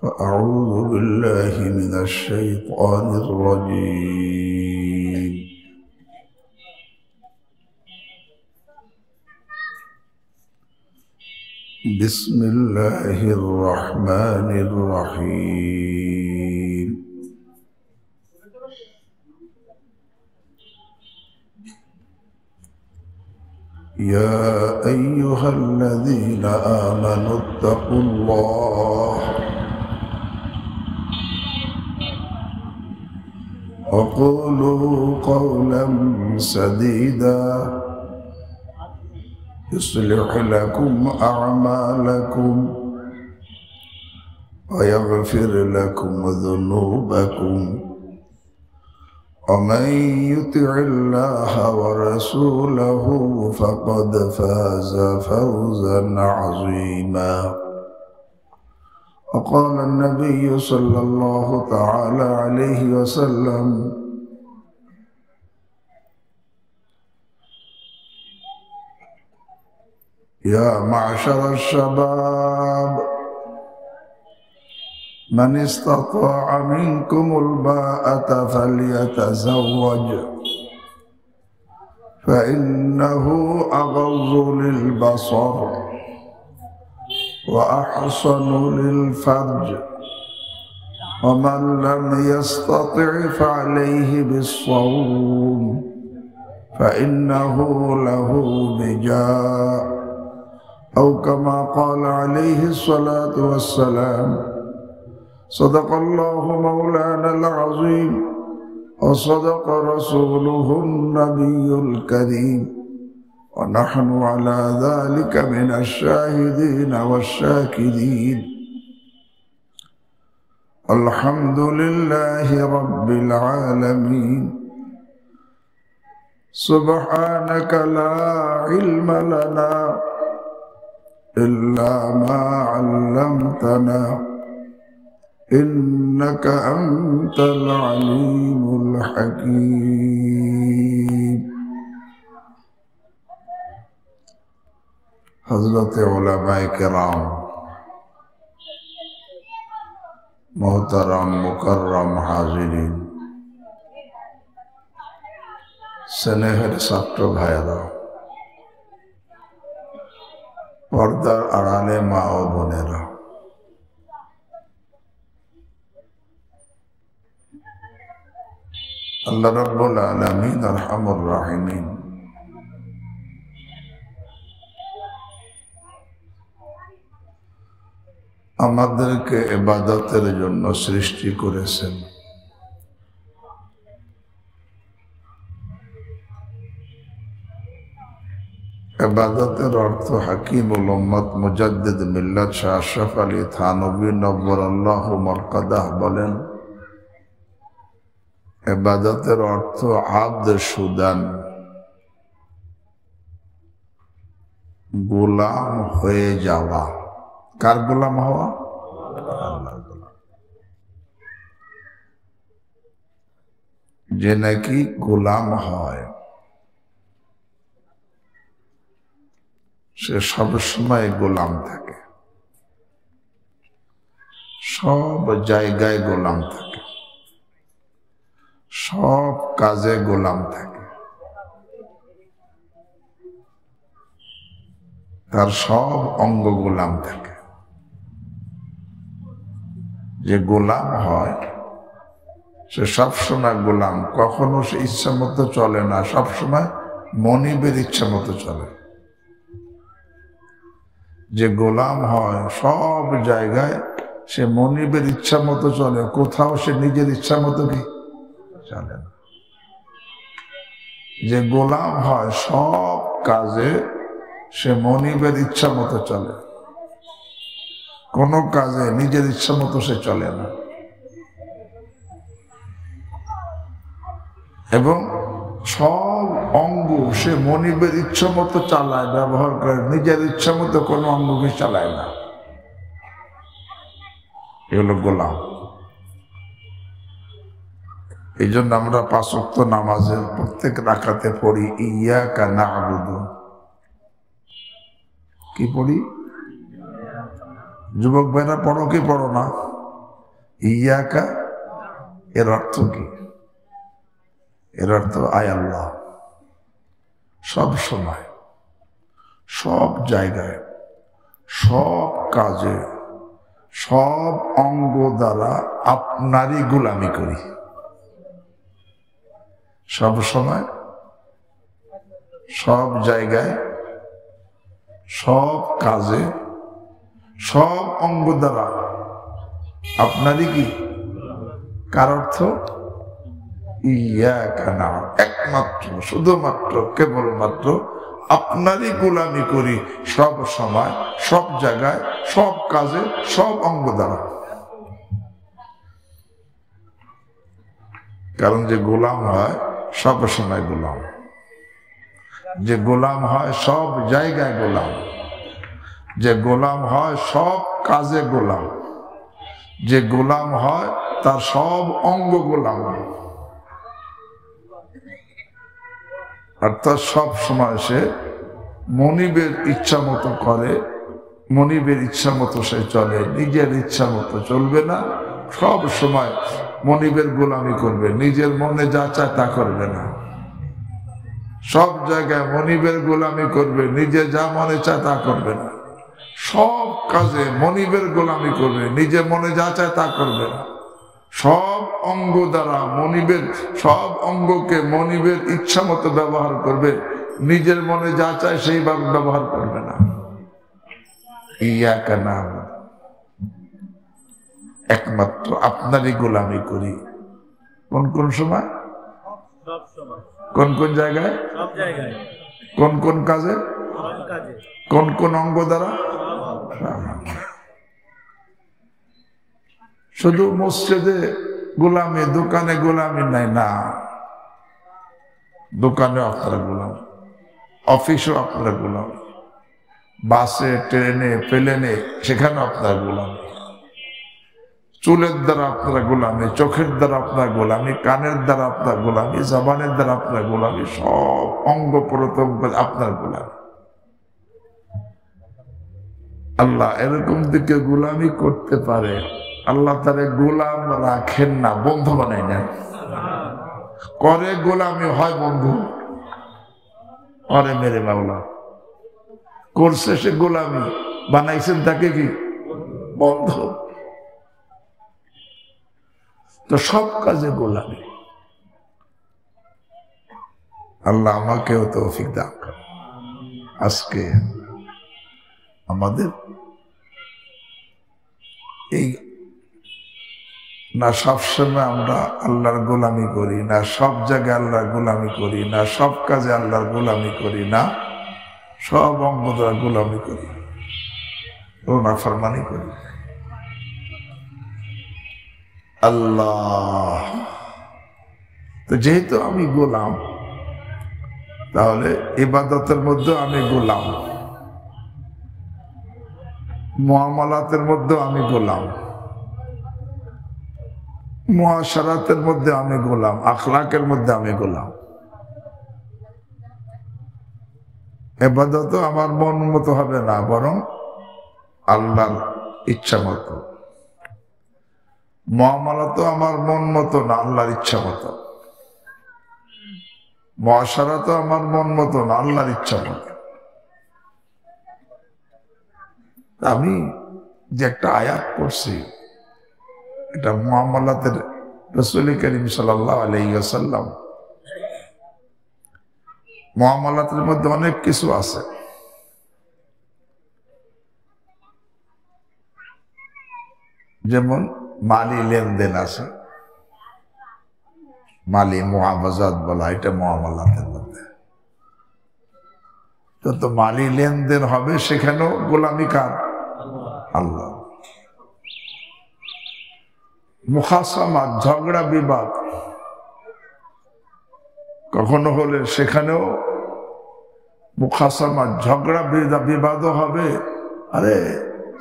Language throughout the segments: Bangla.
فأعوذ بالله من الشيطان الرجيم بسم الله الرحمن الرحيم يا أيها الذين آمنوا اتقوا الله وقولوا قولا سديدا يصلح لكم أعمالكم ويغفر لكم ذنوبكم ومن يطع الله ورسوله فقد فاز فوزا عظيما وقال النبي صلى الله تعالى عليه وسلم يا معشر الشباب من استطاع منكم الباءة فليتزوج فإنه أغض للبصر وأحصن للفرج ومن لم يستطع فعليه بالصوم فإنه له وجاء أو كما قال عليه الصلاة والسلام صدق الله مولانا العظيم وصدق رسوله النبي الكريم ونحن على ذلك من الشاهدين والشاكرين الحمد لله رب العالمين سبحانك لا علم لنا إلا ما علمتنا إنك أنت العليم الحكيم حضرت علماء کرام محترم مکرم حاضرین স্নেহের ছাত্র ভাইরা পর্দার আড়ালে মা ও বোনেরা আল্লাহ রাব্বুল আলামিন আরহামুর রাহিমিন আমাদেরকে ইবাদতের জন্য সৃষ্টি করেছেন। ইবাদতের অর্থ হাকিমুল উম্মত মুজাদ্দিদ মিল্লাত শাহ আশরাফ আলী থানভী নব্বরাল্লাহু মারকাদাহ বলেন, ইবাদতের অর্থ আব্দ সুদান, গোলাম হয়ে যাওয়া। কার গোলাম হওয়া? আল্লাহর গোলাম। যে নাকি গোলাম হয় সে সবসময় গোলাম থাকে, সব জায়গায় গোলাম থাকে, সব কাজে গোলাম থাকে, তার সব অঙ্গ গোলাম থাকে। যে গোলাম হয় সে সবসময় গোলাম, কখনো সে ইচ্ছা মতো চলে না, সবসময় মনিবের ইচ্ছা মতো চলে। যে গোলাম হয় সব জায়গায় সে মনিবের ইচ্ছা মতো চলে, কোথাও সে নিজের ইচ্ছা মতো কি চলে না। যে গোলাম হয় সব কাজে সে মনিবের ইচ্ছা মতো চলে, কোনো কাজে নিজের ইচ্ছা মতো সে চলে না। এবং সব অঙ্গ সে মনিবের ইচ্ছা মতো চালায়, ব্যবহার করে, নিজের ইচ্ছা মতো কোনো অঙ্গকে চালায় না। এ হলো গোলাম। এই জন্য আমরা 5 ওয়াক্ত নামাজের প্রত্যেক রাকাতে পড়ি ইয়াকা না'বুদু। কি পড়ি? যুবক ভাইরা পড়ো কি পড়ো না? ইয়াকা এর অর্থ কি? এর অর্থ আয় আল্লাহ, সব সময়, সব জায়গায়, সব কাজে, সব অঙ্গ দ্বারা আপনারই গোলামি করি। সব সময়, সব জায়গায়, সব কাজে, সব অঙ্গ দ্বারা আপনারই কি? কার অর্থ? ইয়াকা না'বুদু, একমাত্র, শুধুমাত্র, কেবলমাত্র আপনারই গোলামি করি সব সময়, সব জায়গায়, সব কাজে, সব অঙ্গ দ্বারা। কারণ যে গোলাম হয় সব সময় গোলাম, যে গোলাম হয় সব জায়গায় গোলাম, যে গোলাম হয় সব কাজে গোলাম, যে গোলাম হয় তার সব অঙ্গ গোলাম। অর্থাৎ সব সময় সে মনিবের ইচ্ছা মতো করে, মনিবের ইচ্ছা মতো সে চলে, নিজের ইচ্ছা মতো চলবে না। সব সময় মনিবের গোলামি করবে, নিজের মনে যা চায় তা করবে না। সব জায়গায় মনিবের গোলামি করবে, নিজে যা মনে চায় তা করবে না। সব কাজে মনিবের গোলামি করবে, নিজে মনে যা চায় তা করবে না। সব অঙ্গ দ্বারা মনিবের, সব অঙ্গকে মনিবের ইচ্ছা মতো ব্যবহার করবে, নিজের মনে যা চায় সেইভাবে ব্যবহার করবে না। ইয়াকা না'বুদু, একমাত্র আপনারই গোলামি করি। কোন কোন সময়? কোন কোন জায়গায়? কোন কোন কাজে? কোন কোন অঙ্গ দ্বারা? শুধু মসজিদে গোলামি, দোকানে গোলামি নাই না। দোকানে আপনারা গোলাম, অফিসও আপনারা গোলাম, বাসে, ট্রেনে, প্লেনে, সেখানে আপনার গোলামি। চুলের দ্বারা আপনারা গোলামি, চোখের দ্বারা আপনার গোলামি, কানের দ্বারা আপনার গোলামি, জবানের দ্বারা আপনার গোলামি, সব অঙ্গ প্রত্যঙ্গ আপনার গোলামি। আল্লাহ এরকম দিকে গোলামি করতে পারে, আল্লাহ তারে গোলাম রাখেন না, বন্ধু বানাই না। করে গোলামি হয় বন্ধু, অরে মেরে মাওলা করছে সে গোলামি, বানাইছেন তাকে কি? বন্ধু। তো সব কাজে গোলামি। আল্লাহ আমাকেও তৌফিক দান করেন। আজকে আমাদের এই না সবসময় আমরা আল্লাহর গোলামি করি, না সব জায়গায় আল্লাহর গোলামি করি, না সব কাজে আল্লাহর গোলামি করি, না সব অঙ্গ দ্বারা গোলামি করি, নাফরমানি করি। আল্লাহ, তো যেহেতু আমি গোলাম, তাহলে ইবাদতের মধ্যে আমি গোলাম, মুআমালাতের মধ্যে আমি গোলাম, মুআশারাতের মধ্যে আমি গোলাম, আখলাকের মধ্যে আমি গোলাম। ইবাদত আমার মন মতো হবে না, বরং আল্লাহর ইচ্ছা মতো। মুআমালাত আমার মন মতো না, আল্লাহর ইচ্ছা মতো। মুআশারাত আমার মন মতো না, আল্লাহর ইচ্ছা মতো। আমি যে একটা আয়াত পড়ছি, এটা মুআমালাতের রাসূল করিম সাল্লাল্লাহু আলাইহি ওয়াসাল্লাম, মুআমালাতের মধ্যে অনেক কিছু আছে। যেমন মালি লেনদেন আছে, মালি মুআবাজাত বলা, এটা মুআমালাতের মধ্যে। যত মালি লেনদেন হবে সেখানেও গোলামি কার? আল্লাহ। মুখাসামা, ঝগড়া বিবাদ কখনো হলে সেখানেও মুখাসামা, ঝগড়া বিবাদও হবে। আরে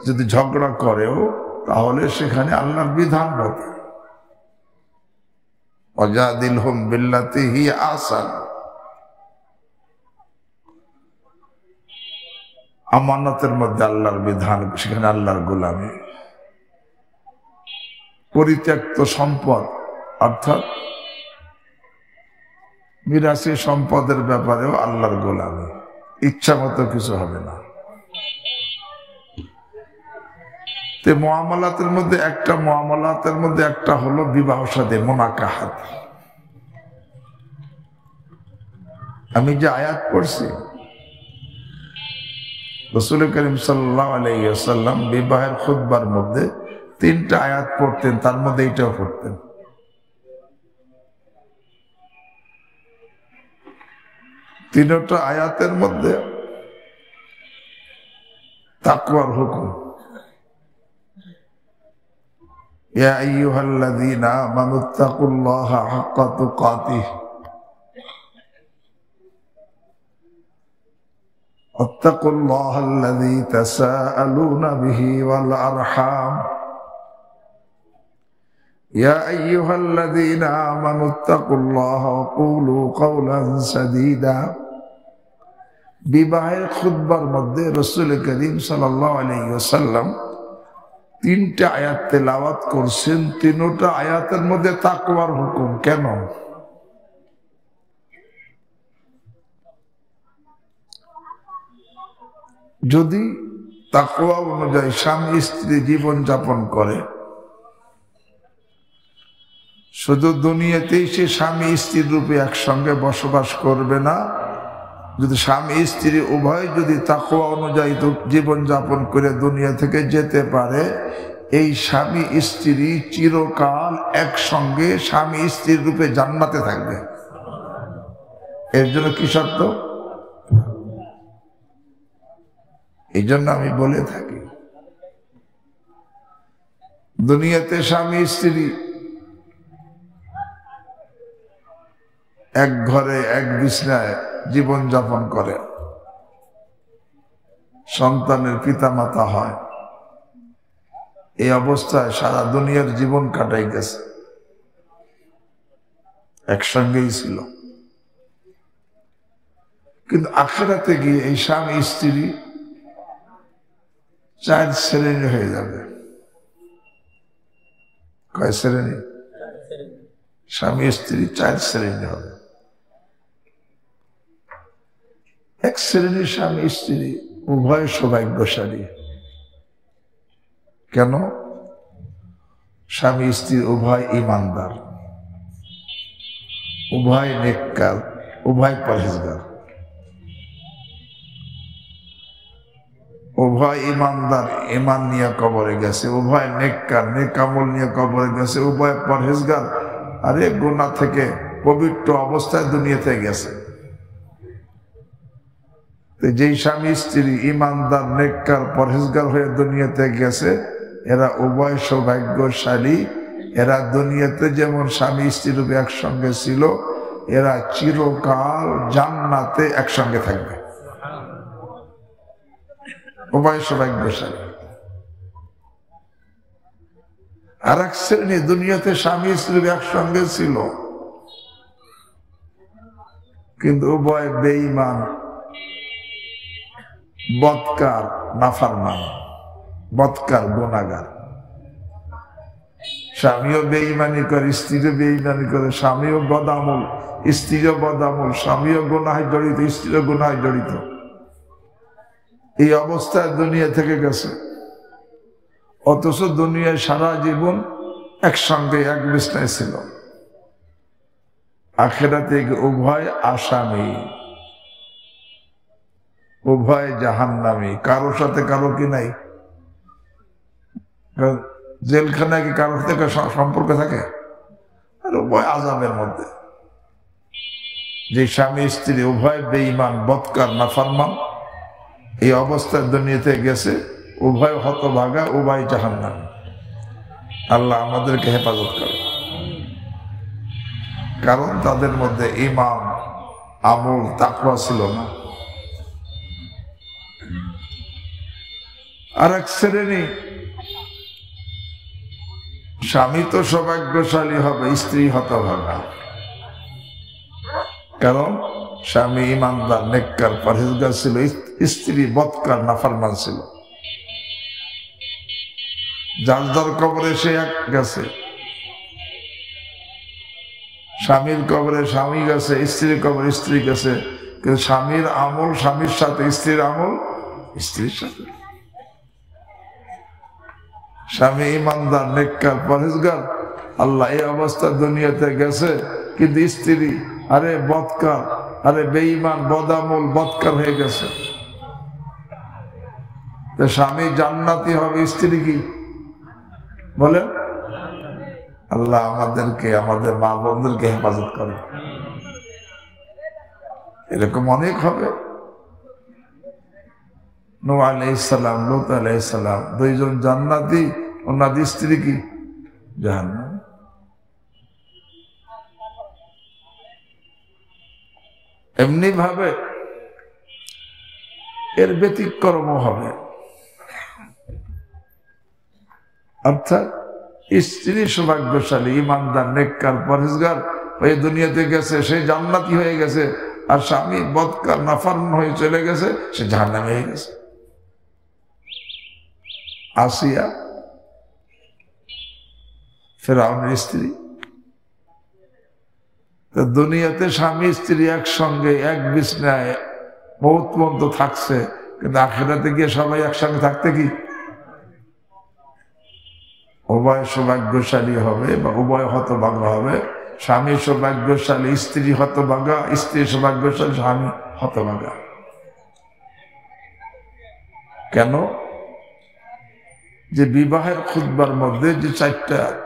যদি ঝগড়া করেও তাহলে সেখানে আল্লাহর বিধান হবে। ওয়াজাদিলহুম বিল্লাতি হিয়া আহসান। আমানতের মধ্যে আল্লাহর বিধান, সেখানে আল্লাহর গোলামি। পরিত্যক্ত সম্পদ অর্থাৎ মিরাসি সম্পদের ব্যাপারেও আল্লাহর গোলামি, ইচ্ছা মতো কিছু হবে না। তে মুআমালাতের মধ্যে একটা হলো বিবাহ শাদী, মুনাকাহাত। আমি যে আয়াত পড়ছি, রাসূল করিম সাল্লাল্লাহু আলাইহি ওয়াসাল্লাম বিবাহের খুতবার মধ্যে 3টা আয়াত পড়তেন, তার মধ্যে এইটাও পড়তেন। তিনটা আয়াতের মধ্যে তাকওয়ার হুকুম। ইয়া আইয়ুহাল্লাযীনা আমানুত্তাকুল্লাহা হাক্কা তুকাতিহ ওয়াত্তাকুল্লাহাল্লাযী তাসাআলুনা বিহি ওয়াল আরহাম ইয়া আইয়ুহাল্লাযীনা আমানুত্তাকুল্লাহা ওয়া কুলু কাওলান সাদীদা। বিবাহের খুতবার মধ্যে রাসূল করিম সাল্লাল্লাহু আলাইহি ওয়াসাল্লাম 3টা আয়াত তেলাওয়াত করছেন। 3টা আয়াতের মধ্যে তাকওয়ার হুকুম। কেন? যদি তাকওয়া অনুযায়ী স্বামী স্ত্রী জীবন যাপন করে, শুধু দুনিয়াতেই সে স্বামী স্ত্রীর রূপে একসঙ্গে বসবাস করবে না, যদি স্বামী স্ত্রী উভয় যদি তাকওয়া অনুযায়ী জীবন যাপন করে দুনিয়া থেকে যেতে পারে, এই স্বামী স্ত্রী চিরকাল একসঙ্গে স্বামী স্ত্রীর রূপে জান্নাতে থাকবে। এর জন্য কি শর্ত? এই জন্য আমি বলে থাকি, দুনিয়াতে স্বামী স্ত্রী এক ঘরে এক বিছনায় জীবন যাপন করে, সন্তানের পিতা মাতা হয়, এই অবস্থায় সারা দুনিয়ার জীবন কাটাই গেছে, একসঙ্গেই ছিল। কিন্তু আখিরাতে গিয়ে এই স্বামী স্ত্রী 4 শ্রেণী হয়ে যাবে। কয় শ্রেণী? স্বামী স্ত্রী 4 শ্রেণী হবে। এক শ্রেণীর স্বামী স্ত্রী উভয় সৌভাগ্যশালী। কেন? স্বামী স্ত্রী উভয় ঈমানদার, উভয় নেককার, উভয় পরহেজগার। উভয় ঈমানদার, ঈমান নিয়ে কবরে গেছে, উভয় নেককার, নেক আমল নিয়ে কবরে গেছে, উভয় পরহেজগার, আরে গুনাহ থেকে পবিত্র অবস্থায় দুনিয়াতে গেছে। যেই স্বামী স্ত্রী ঈমানদার, নেককার, পরহেজগার হয়ে দুনিয়াতে গেছে, এরা উভয় সৌভাগ্যশালী। এরা দুনিয়াতে যেমন স্বামী স্ত্রী রূপে একসঙ্গে ছিল, এরা চিরকাল জান্নাতে একসঙ্গে থাকবে। উভয় সৌভাগ্যশালী। আর এক শ্রেণী দুনিয়াতে স্বামী স্ত্রী একসঙ্গে ছিল, কিন্তু উভয় বেঈমান, বদকার, নাফরমান, বদকার, গুনাহগার। স্বামীও বেঈমানি করে, স্ত্রীও বেঈমানি করে, স্বামীও বদামল, স্ত্রীও বদামল, স্বামীও গুনাহে জড়িত, স্ত্রীও গুনাহে জড়িত। এই অবস্থায় দুনিয়া থেকে গেছে, অথচ দুনিয়ায় সারা জীবন একসঙ্গে এক বিছনায় ছিল। আখিরাতে উভয় আসামি, উভয় জাহান্নামী। কারোর সাথে কারো কি নাই? জেলখানায় কি কারোর থেকে সম্পর্ক থাকে? আর উভয় আযাবের মধ্যে। যে স্বামী স্ত্রী উভয় বেঈমান, বদকার, নাফরমান, এই অবস্থায় দুনিয়াতে গেছে, উভয় হতভাগা, উভয় জাহান্নামী। আল্লাহ আমাদেরকে হেফাজত করে। কারণ তাদের মধ্যে ঈমান, আমল, তাকওয়া ছিল না। আর এক শ্রেণী স্বামী তো সৌভাগ্যশালী হবে, স্ত্রী হতভাগা। কারণ স্বামী ঈমানদার, নেককার, পরহেজগার ছিল, স্ত্রী বদকার, নাফরমান ছিল। যার যার কবরে সে এক গেছে, স্বামীর কবরে স্বামী গেছে, স্ত্রীর কবরে স্ত্রী গেছে, কিন্তু স্বামীর আমল স্বামীর সাথে, স্ত্রীর আমল স্ত্রীর সাথে। স্বামী ইমানদার, নেককার, পরহেজগার, আল্লাহ এই অবস্থা দুনিয়াতে গেছে, কিন্তু স্ত্রী আরে বদকার, আরে বেঈমান, বদামল, বদকার হয়ে গেছে। স্বামী জান্নাতি হবে, স্ত্রী কি বলেন? আল্লাহ আমাদেরকে, আমাদের মা বোনদেরকে হেফাজত করে। এরকম অনেক হবে। নূহ আলাইহিস সালাম, লূত আলাইহিস সালাম, দুইজন জান্নাতি, ওনাদের স্ত্রী কি জাহান্নামী। এমনি ভাবে এর ব্যতিক্রমও হবে। অর্থাৎ স্ত্রী সৌভাগ্যশালী, ইমানদার, নেককার, পরহেজগার হয়ে দুনিয়াতে গেছে, সে জান্নাতি হয়ে গেছে, আর স্বামী বদকার, নাফরমান হয়ে চলে গেছে, সে জাহান্নামী হয়ে গেছে। আসিয়া ফিরআউনের স্ত্রী, দুনিয়াতে স্বামী স্ত্রী একসঙ্গে এক বিছনায় বহুত পর্যন্ত থাকছে, কিন্তু আখিরাতে গিয়ে সবাই একসঙ্গে থাকতে কি উভয় সৌভাগ্যশালী হবে বা উভয় হতভাগা হবে। স্বামী সৌভাগ্যশালী, স্ত্রী হতভাগা, স্ত্রী সৌভাগ্যশালী, স্বামী হতভাগা। কেন? যে বিবাহের খুতবার মধ্যে যে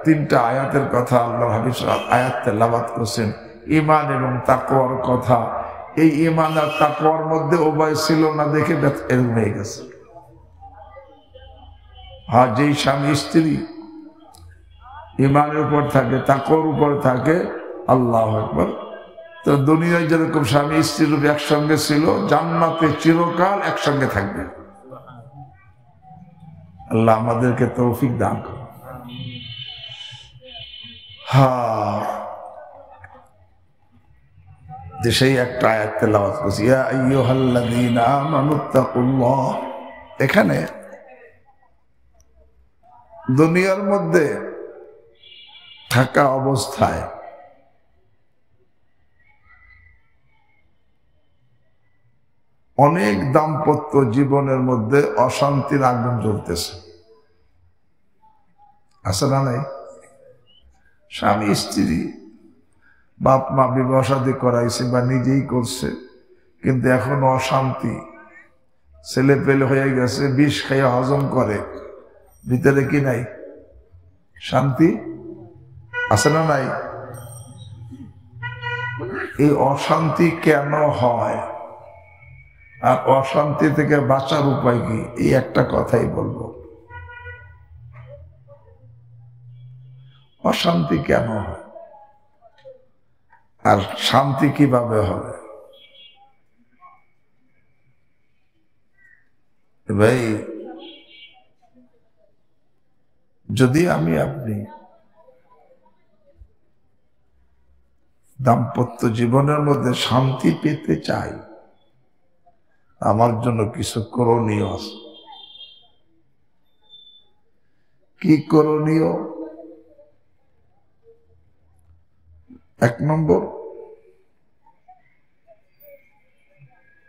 তিনটা আয়াতের কথা আল্লাহ হাবিব আয়াত তেলাওয়াত করেছেন, ঈমান এবং তাকওয়ার কথা, এই ঈমান আর তাকওয়ার মধ্যে উভয় ছিল না দেখে এরকম হয়ে গেছে। হ্যাঁ, যেই স্বামী স্ত্রী ঈমানের উপর থাকে, তাকওয়ার উপর থাকে, আল্লাহু আকবার, তো দুনিয়ায় যেরকম স্বামী স্ত্রী রূপে একসঙ্গে ছিল, জান্নাতে চিরকাল একসঙ্গে থাকবে। আল্লাহ আমাদেরকে তৌফিক দান করুন। হ্যাঁ, সেই একটা আয়াত তেলাওয়াত করছি, ইয়া আইয়ুহাল্লাযীনা আমানুত্তাকুল্লাহ। এখানে দুনিয়ার মধ্যে থাকা অবস্থায় অনেক দাম্পত্য জীবনের মধ্যে অশান্তির আগুন জ্বলতেছে, আছে না নাই? স্বামী স্ত্রী, বাপ মা বিবাহ শাদী করাইছে বা নিজেই করছে, কিন্তু এখনো অশান্তি, ছেলে পেলে হয়ে গেছে, বিষ খাইয়া হজম করে, ভিতরে কি নাই শান্তি, আছে না নাই? এই অশান্তি কেন হয় আর অশান্তি থেকে বাঁচার উপায় কি, এই একটা কথাই বলবো। অশান্তি কেন হয় আর শান্তি কিভাবে হবে? ভাই, যদি আমি আপনি দাম্পত্য জীবনের মধ্যে শান্তি পেতে চাই, আমার জন্য কিছু করণীয় আছে। কি করণীয়? এক নম্বর,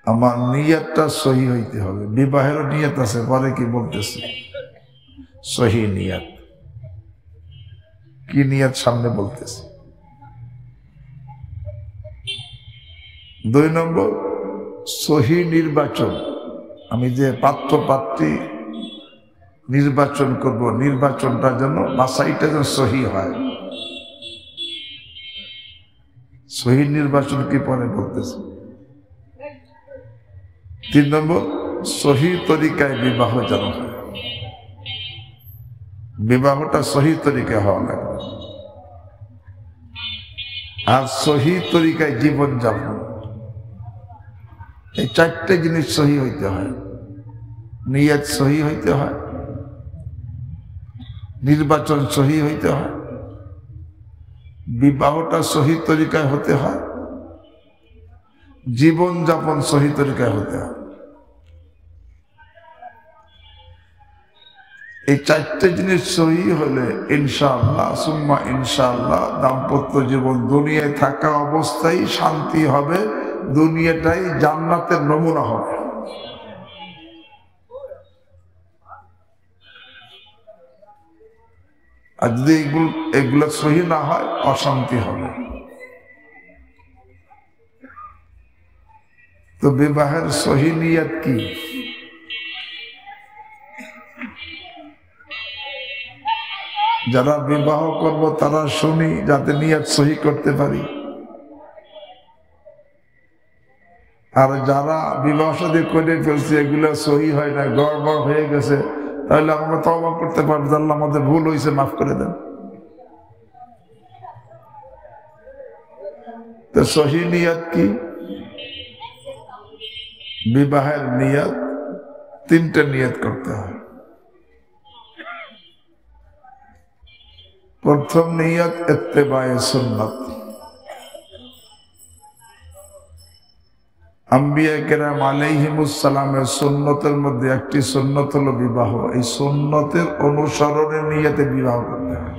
আমার নিয়তটা সহি হইতে হবে। বিবাহেরও নিয়ত আছে, পরে কি বলতেছে, সহি নিয়ত। কি নিয়ত সামনে বলতেছে। 2 নম্বর, সহি নির্বাচন। আমি যে পাত্র পাত্রী নির্বাচন করব, নির্বাচনটা যেন, বাছাইটা যেন সহি হয়। সহি নির্বাচন কি পরে বলতেছে। 3 নম্বর, সহি তরিকায় বিবাহ যেন হয়। বিবাহটা সহি তরিকায় হওয়া লাগবে। আর সহি তরিকায় জীবন যাপন, এই 4টে জিনিস সহি হইতে হয়। নিয়ত সহি হইতে হয়, নির্বাচন সহি হইতে হয়, বিবাহটা সহি তরিকায় হতে হয়, জীবন যাপন সহি তরিকায় হতে হয়। এই চারটে জিনিস সহি হলে ইনশাআল্লাহ সুম্মা ইনশাআল্লাহ দাম্পত্য জীবন দুনিয়ায় থাকা অবস্থায় শান্তি হবে, দুনিয়াটাই জান্নাতের নমুনা হবে। আর যদি এগুলো সহি না হয় অশান্তি হবে। তো বিবাহের সহি নিয়ত কি? যারা বিবাহ করব তারা শুনি যাতে নিয়ত সহি করতে পারি। আর যারা বিবাহ শাদী করে ফেলছে এগুলো সহি হয় না, গড়বড় হয়ে গেছে, তাহলে আমরা তওবা করতে পারবো, আল্লাহ আমাদের ভুল হয়েছে, মাফ করে দেন। তো সহি নিয়ত কি? বিবাহের নিয়ত তিনটে নিয়ত করতে হয়। প্রথম নিয়ত ইত্তেবায়ে সুন্নাত। আম্বিয়া কেরাম আলাইহিমুস সালামের সুন্নতের মধ্যে একটি সুন্নত হলো বিবাহ। এই সুন্নতের অনুসরণের নিয়তে বিবাহ করতে হয়।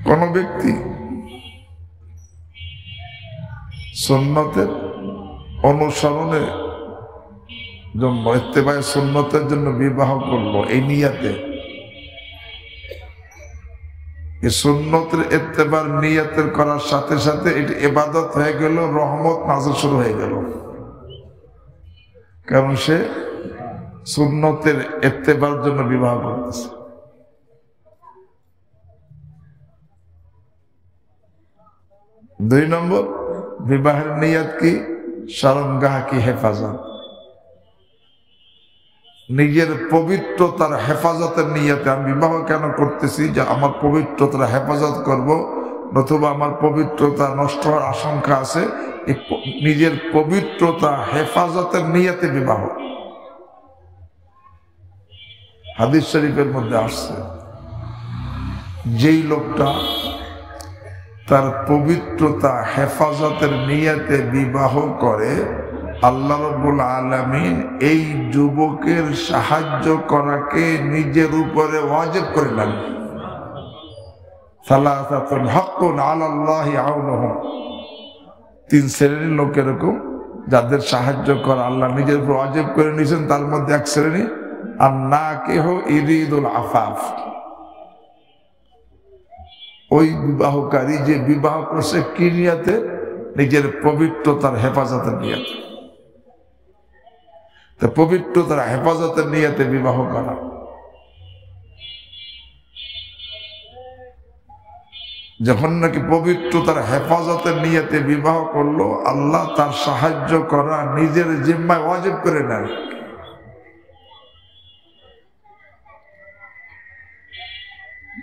কোন ব্যক্তি সুন্নতের অনুসরণের জন্য ইত্তেবায়ে সুন্নতের জন্য বিবাহ করলো এই নিয়তে, এই সুন্নতের ইত্তেবার নিয়তের করার সাথে সাথে এটি ইবাদত হয়ে গেল, রহমত নাযিল শুরু হয়ে গেল। কারণ সে সুন্নতের ইত্তেবার জন্য বিবাহ করতেছে। দুই নম্বর, বিবাহের নিয়ত কি? শরমগাহ কি হেফাজত, নিজের পবিত্রতার হেফাজতের নিয়তে আমি বিবাহ কেন করতেছি, যে আমার পবিত্রতার হেফাজত করব, নতুবা আমার পবিত্রতা নষ্ট হওয়ার আশঙ্কা আছে। নিজের পবিত্রতা হেফাজতের নিয়তে বিবাহ। হাদিস শরীফের মধ্যে আসছে, যেই লোকটা তার পবিত্রতা হেফাজতের নিয়তে বিবাহ করে, আল্লাহ রাব্বুল আলামিন এই যুবকের সাহায্য করাকে নিজের উপরে ওয়াজিব করে নেন। সালাসাতুন হাক্কুন আলাল্লাহি আউনুহুম, তিন শ্রেণীর লোক এরকম যাদের সাহায্য করা আল্লাহ নিজের উপর ওয়াজিব করে নিয়েছেন। তার মধ্যে এক শ্রেণী আন্নাকিহু ইরিদুল আফাফ, ওই বিবাহকারী যে বিবাহ করছে কি নিয়তে? নিজের পবিত্রতার হেফাজতের নিয়তে। তো পবিত্রতার হেফাজতের নিয়তে বিবাহ করা। যখন নাকি পবিত্রতার হেফাজতের নিয়তে বিবাহ করলো, আল্লাহ তার সাহায্য করা নিজের জিম্মায় ওয়াজিব করে নেন।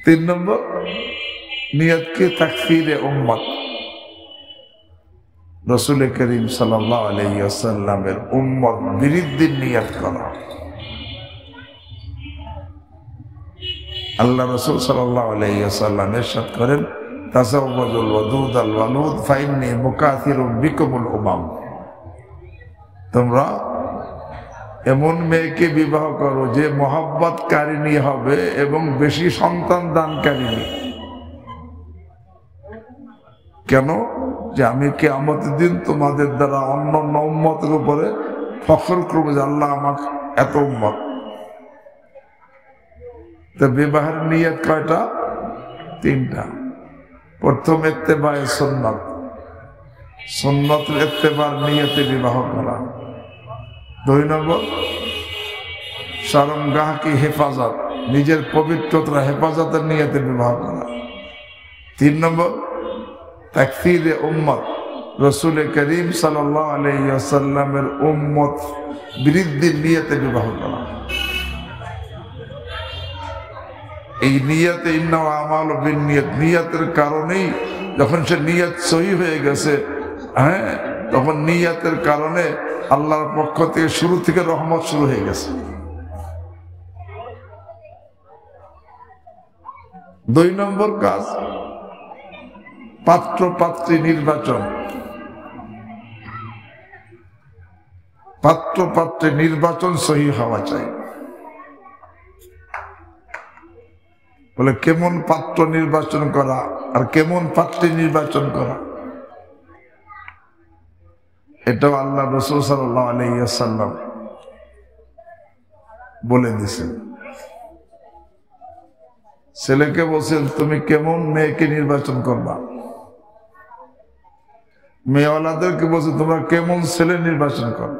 তিন নম্বর নিয়ত কি? তাকফিরে উম্মত, রাসূল করিম সাল্লাল্লাহু আলাইহি ওয়াসাল্লামের উম্মত বিরুদ্ধের নিয়ত করা। আল্লাহ রাসূল সাল্লাল্লাহু আলাইহি ওয়াসাল্লাম ইরশাদ করেন, তাযাওয়াজুল ওয়াদুদ আল ওয়ালুদ ফাইন্নী মুকাথিরুম বিকুমুল উমাম, তোমরা এমন মেয়েকে বিবাহ করো যে মহব্বতকারিণী হবে এবং বেশি সন্তান দানকারিণী। কেন? যে আমি কিয়ামতের দিন তোমাদের দ্বারা অন্য উম্মতের উপরে ফখর করবো যে আল্লাহ আমার এত উম্মত। তো বিবাহের নিয়ত কয়টা? তিনটা। প্রথম ইত্তেবায়ে সুন্নাত, সুন্নতের ইত্তেবার নিয়তে বিবাহ করা। দুই নম্বর শরমগাহ কি হেফাজত, নিজের পবিত্রতার হেফাজতের নিয়তে বিবাহ করা। তিন নম্বর তাকফিরে উম্মত, রাসূল করিম সাল্লাল্লাহু আলাইহি ওয়াসাল্লামের উম্মত বৃদ্ধির নিয়তে বিবাহ করা। এই নিয়তে ইন্নামা আমালু বিন্নিয়াত, নিয়তের কারণেই যখন সে নিয়ত সহি হয়ে গেছে, তখন নিয়তের কারণে আল্লাহর পক্ষ থেকে শুরু থেকে রহমত শুরু হয়ে গেছে। দুই নম্বর কাজ পাত্র পাত্রী নির্বাচন। পাত্র পাত্রে নির্বাচন সহি হওয়া চাই। বলে কেমন পাত্র নির্বাচন করা আর কেমন পাত্রে নির্বাচন করা, এটাও আল্লাহ রাসূল সাল্লাল্লাহু আলাইহি ওয়াসাল্লাম বলে দিয়েছেন। ছেলেকে বলছেন তুমি কেমন মেয়েকে নির্বাচন করবা, মেয়েওয়ালাদেরকে বলছে তোমরা কেমন ছেলে নির্বাচন করো।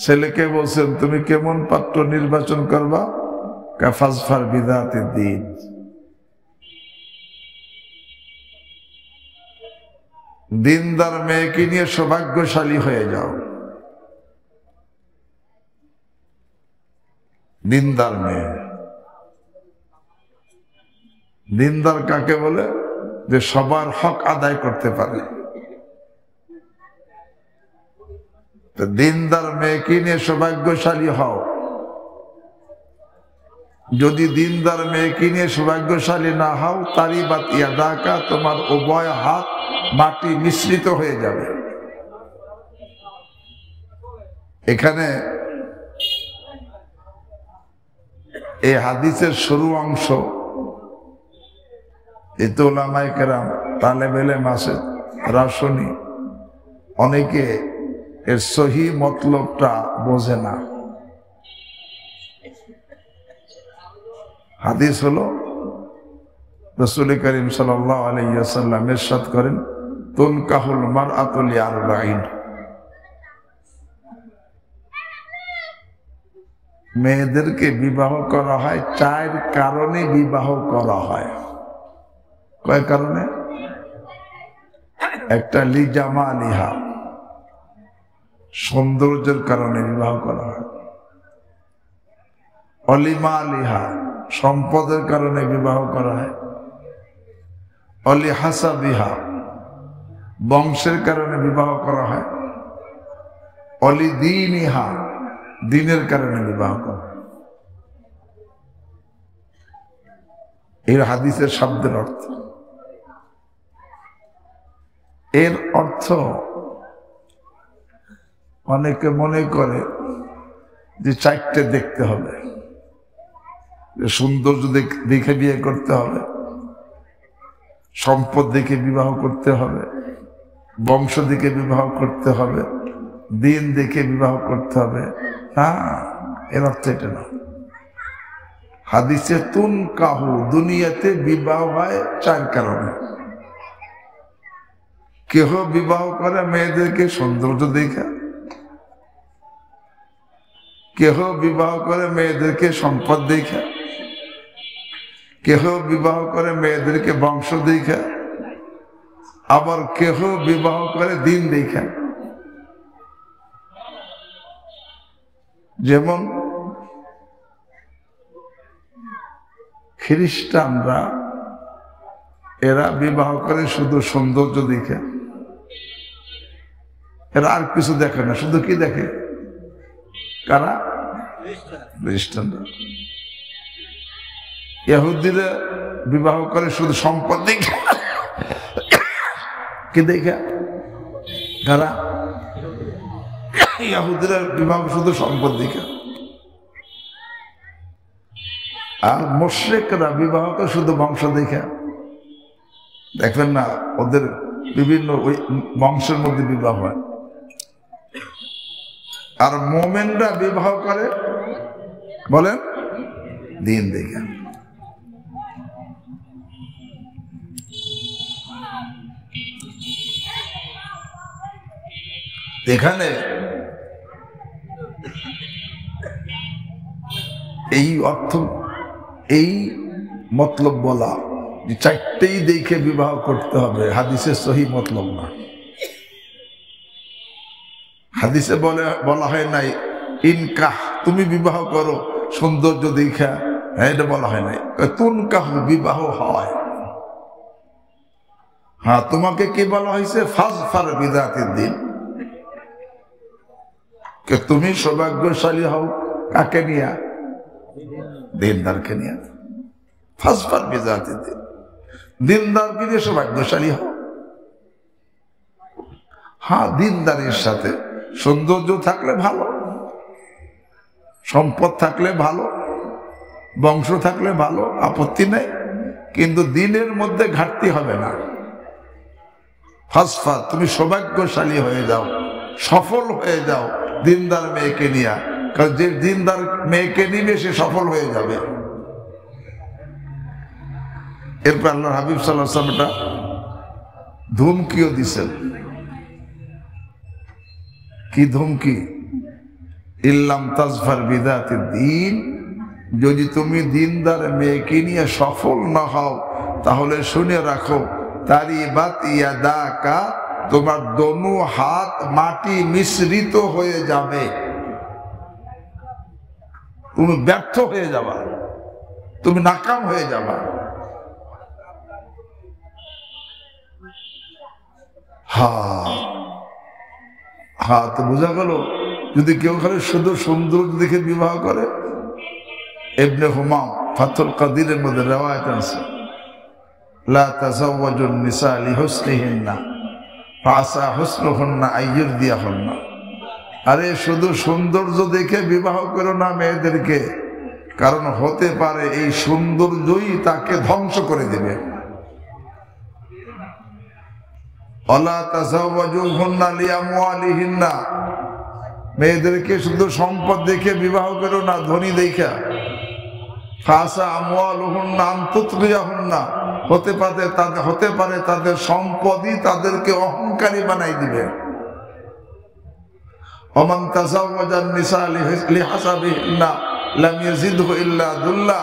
ছেলেকে বলছেন তুমি কেমন পাত্র নির্বাচন করবা, কাফাজফার বিদাতে দিন, দিনদার মেয়েকে নিয়ে সৌভাগ্যশালী হয়ে যাও। দিনদার মেয়ে, দিনদার কাকে বলে? যে সবার হক আদায় করতে পারে। দিনদার মেয়েকে নিয়ে সৌভাগ্যশালী হও। যদি দিনদার মেয়েকে নিয়ে সৌভাগ্যশালী না হও, তারি বাত ইয়াদাকা, তোমার উভয় হাত মাটি মিশ্রিত হয়ে যাবে। এখানে এই হাদিসের শুরু অংশ এতে ওলামায়ে কেরাম তালেবে ইলম আছে রাসুনি, অনেকে এর সহি মতলবটা বোঝে না। হাদিস হলো রাসূল করিম সাল্লাল্লাহু আলাইহি ওয়াসাল্লাম ইরশাদ করেন, তুনকাহুল মারআতু লিআরবাঈন, মেয়েদেরকে বিবাহ করা হয় 4 কারণে বিবাহ করা হয়। কয় কারণে? একটা লিজামালিহা, সৌন্দর্যের কারণে বিবাহ করা হয়। অলিমালিহা, সম্পদের কারণে বিবাহ করা হয়। অলিহাসাবিহা, বংশের কারণে বিবাহ করা হয়। অলিদীনিহা, দিনের কারণে বিবাহ করা হয়। এর হাদিসের শব্দের অর্থ। এর অর্থ অনেকে মনে করে যে 4টে দেখতে হবে, সৌন্দর্য দেখে বিয়ে করতে হবে, সম্পদ দেখে বিবাহ করতে হবে, বংশ দেখে বিবাহ করতে হবে, দিন দেখে বিবাহ করতে হবে। না, এর অর্থ এটা না। হাদিসে তুনকাহু, দুনিয়াতে বিবাহ হয় 4 কারণে। কেহ বিবাহ করে মেয়েদেরকে সৌন্দর্য দেখে, কেহ বিবাহ করে মেয়েদেরকে সম্পদ দেখে, কেহ বিবাহ করে মেয়েদেরকে বংশ দেখে, আবার কেহ বিবাহ করে দিন দেখে। যেমন খ্রিস্টানরা, এরা বিবাহ করে শুধু সৌন্দর্য দেখে, এরা আর কিছু দেখে না। শুধু কি দেখে? কারা? খ্রিস্টানরা। ইহুদিরা বিবাহ করে শুধু সম্পদ দেখে। কি দেখে? কারা? ইহুদিরা বিবাহ শুধু সম্পদ দেখে। আর মুশরিকরা বিবাহ করে শুধু বংশ দেখে। দেখবেন না, ওদের বিভিন্ন বংশের মধ্যে বিবাহ হয়। আর মোমেনরা বিবাহ করে বলেন দিন দেখে। এখানে এই অর্থ, এই মতলব বলা যে 4টেই দেখে বিবাহ করতে হবে, হাদিসের সহি মতলব না। হাদিসে বলা হয় নাই ইনকাহ, তুমি বিবাহ করো সৌন্দর্য দেখা, এটা বলা হয় নাই। তুনকাহ, বিবাহ হয়। হ্যাঁ, তোমাকে কি বলা হয়েছে? ফাজফার বিদাতিদ দিন, তুমি সৌভাগ্যশালী হও। কাকে নিয়া? দিনদারকে নিয়া। ফাজফার বিদাতিদ দিন, দিনদারকে নিয়ে সৌভাগ্যশালী হও। হ্যাঁ, দিনদারির সাথে সৌন্দর্য থাকলে ভালো, সম্পদ থাকলে ভালো, বংশ থাকলে ভালো, আপত্তি নেই, কিন্তু দিনের মধ্যে ঘাটতি হবে না। ফাসফা, তুমি সৌভাগ্যশালী হয়ে যাও, সফল হয়ে যাও দিনদার মেয়েকে নিয়ে, কারণ যে দিনদার মেয়েকে নিবে সে সফল হয়ে যাবে। এরপর আল্লাহ হাবিব সাল্লাল্লাহু আলাইহি ওয়াসাল্লাম এটা ধুমকিও দিছেন। কি ধুমকি? ইল্লাম তাজফার বিদাতিদ দ্বীন, যদি তুমি দিনদার মেয়েকে নিয়ে সফল না হও তাহলে শুনে রাখো, তারিবাত ইয়াদাকা, তোমার দোনো হাত মাটি মিশ্রিত হয়ে যাবে, তুমি ব্যর্থ হয়ে যাবা, তুমি নাকাম হয়ে যাবা। হ্যাঁ, তো বোঝা গেল যদি কেউ খালি শুধু সুন্দর দেখে বিবাহ করে। ইবনে হুমাম ফাতুল কাদিরের মধ্যে রিওয়ায়াত আছে, লা তাযাওয়াজুন নিসা লিহুসনিহিন্না ফাসা হুসনুহুন্না আইয়ুরদিয়াহুন্না, আরে শুধু সৌন্দর্য দেখে বিবাহ করো না মেয়েদেরকে, কারণ হতে পারে এই সৌন্দর্যই তাকে ধ্বংস করে দেবে। ওয়ালা তাযাওয়াজুহুন্না লিআমওয়ালিহিন্না, মেয়েদেরকে শুধু সম্পদ দেখে বিবাহ করো না, ধনী দেখা। ফাসা আমওয়ালুহুন্না আন তুতগিয়াহুন্না, হতে পারে তাদের সম্পদই তাদেরকে অহংকারী বানাই দিবে। ওমান তাযাওয়াজান নিসা লিহাসাবিহিন্না লাম ইয়াজিদহু ইল্লা দুল্লা,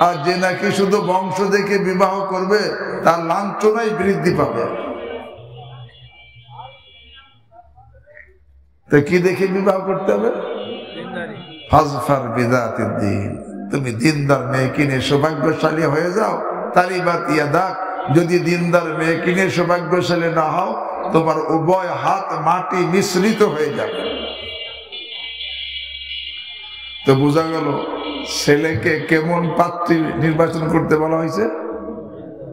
আর যে নাকি শুধু বংশ দেখে বিবাহ করবে তার লাঞ্ছনাই বৃদ্ধি পাবে। তো কি দেখে বিবাহ করতে হবে? ফাজফার বিদাতিদ দ্বীন, তুমি দিনদার মেয়ে কিনে সৌভাগ্যশালী হয়ে যাও। তারিবাত ইয়াদাক, যদি দিনদার মেয়ে কিনে সৌভাগ্যশালী না হও তোমার উভয় হাত মাটি মিশ্রিত হয়ে যাবে। তো বোঝা গেল ছেলেকে কেমন পাত্রী নির্বাচন করতে বলা হয়েছে?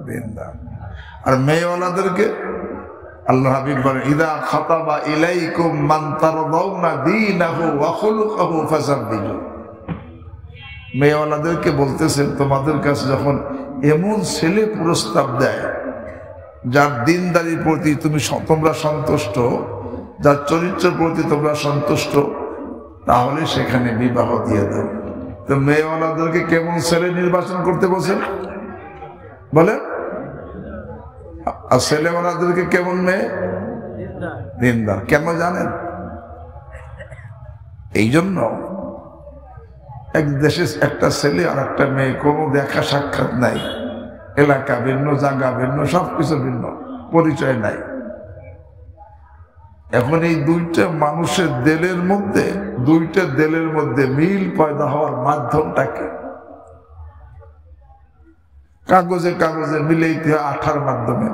দিনদার। আর মেয়েওয়ালাদেরকে আল্লাহ হাবিব বলেন, ইদা খাতাবা ইলাইকুম মান তারদাউনা দীনাহু ওয়া খুলুকাহু ফাযাব্বিজু, মেয়েওয়ালাদেরকে বলতেছেন তোমাদের কাছে যখন এমন ছেলে প্রস্তাব দেয় যার দিনদারির প্রতি তোমরা সন্তুষ্ট, যার চরিত্রের প্রতি তোমরা সন্তুষ্ট, তাহলে সেখানে বিবাহ দিয়ে দাও। তো মেয়েওয়ালাদেরকে কেমন ছেলে নির্বাচন করতে বলছেন বলে? আর ছেলেওয়ালাদেরকে কেমন মেয়ে? দিনদার। কেন জানেন? এই জন্য এক দেশে একটা ছেলে আর একটা মেয়ে, কোনো দেখা সাক্ষাৎ নাই, এলাকা ভিন্ন, জায়গা ভিন্ন, সবকিছু ভিন্ন, পরিচয় নাই। এখন এই দুইটা মানুষের দেলের মধ্যে মিল পয়দা হওয়ার মাধ্যমটা কি? কাগজে মিলাইতে হয় আঠার মাধ্যমে,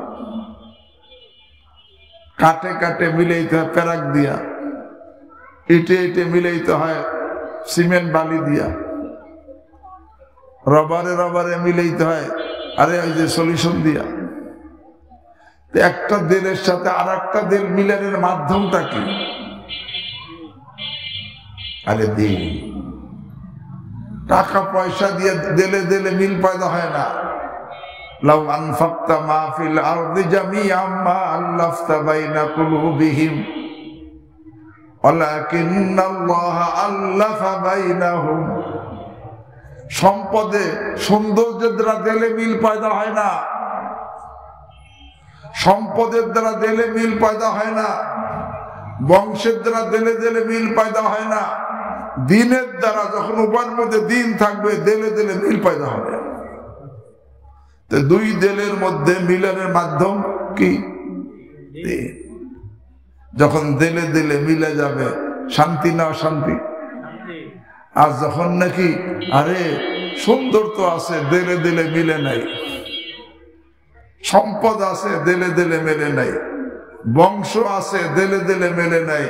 কাটে মিলাইতে হয় প্যারাক দিয়া, ইটে মিলাইতে হয় সিমেন্ট বালি দিয়া, রবারে মিলাইতে হয় আরে ওই যে সলিউশন দিয়া। একটা দেলের সাথে আর একটা দেল মিলানের মাধ্যমটা কি? আরে দিন। টাকা পয়সা দিয়ে দেলে মিল পয়দা হয় না। লাউ আনফাকতা মা ফিল আরদি জামিআম মা আল্লাফতা বাইনা কুলুবিহিম ওয়ালাকিন্নাল্লাহা আল্লাফা বাইনাহুম। সম্পদে সৌন্দর্যের দ্বারা দেলে মিল পয়দা হয় না, সম্পদের দ্বারা দেলে মিল পয়দা হয় না, বংশের দ্বারা দেলে মিল পয়দা হয় না, দিনের দ্বারা যখন উভয়ের মধ্যে দিন থাকবে দেলে মিল পয়দা হবে। তো দুই দেলের মধ্যে মিলনের মাধ্যম কি? যখন দেলে মিলে যাবে, শান্তি না অশান্তি? আর যখন নাকি আরে সুন্দর তো আছে, দেলে মিলে নাই, সম্পদ আছে দেলে মেলে নাই, বংশ আছে দেলে মেলে নাই,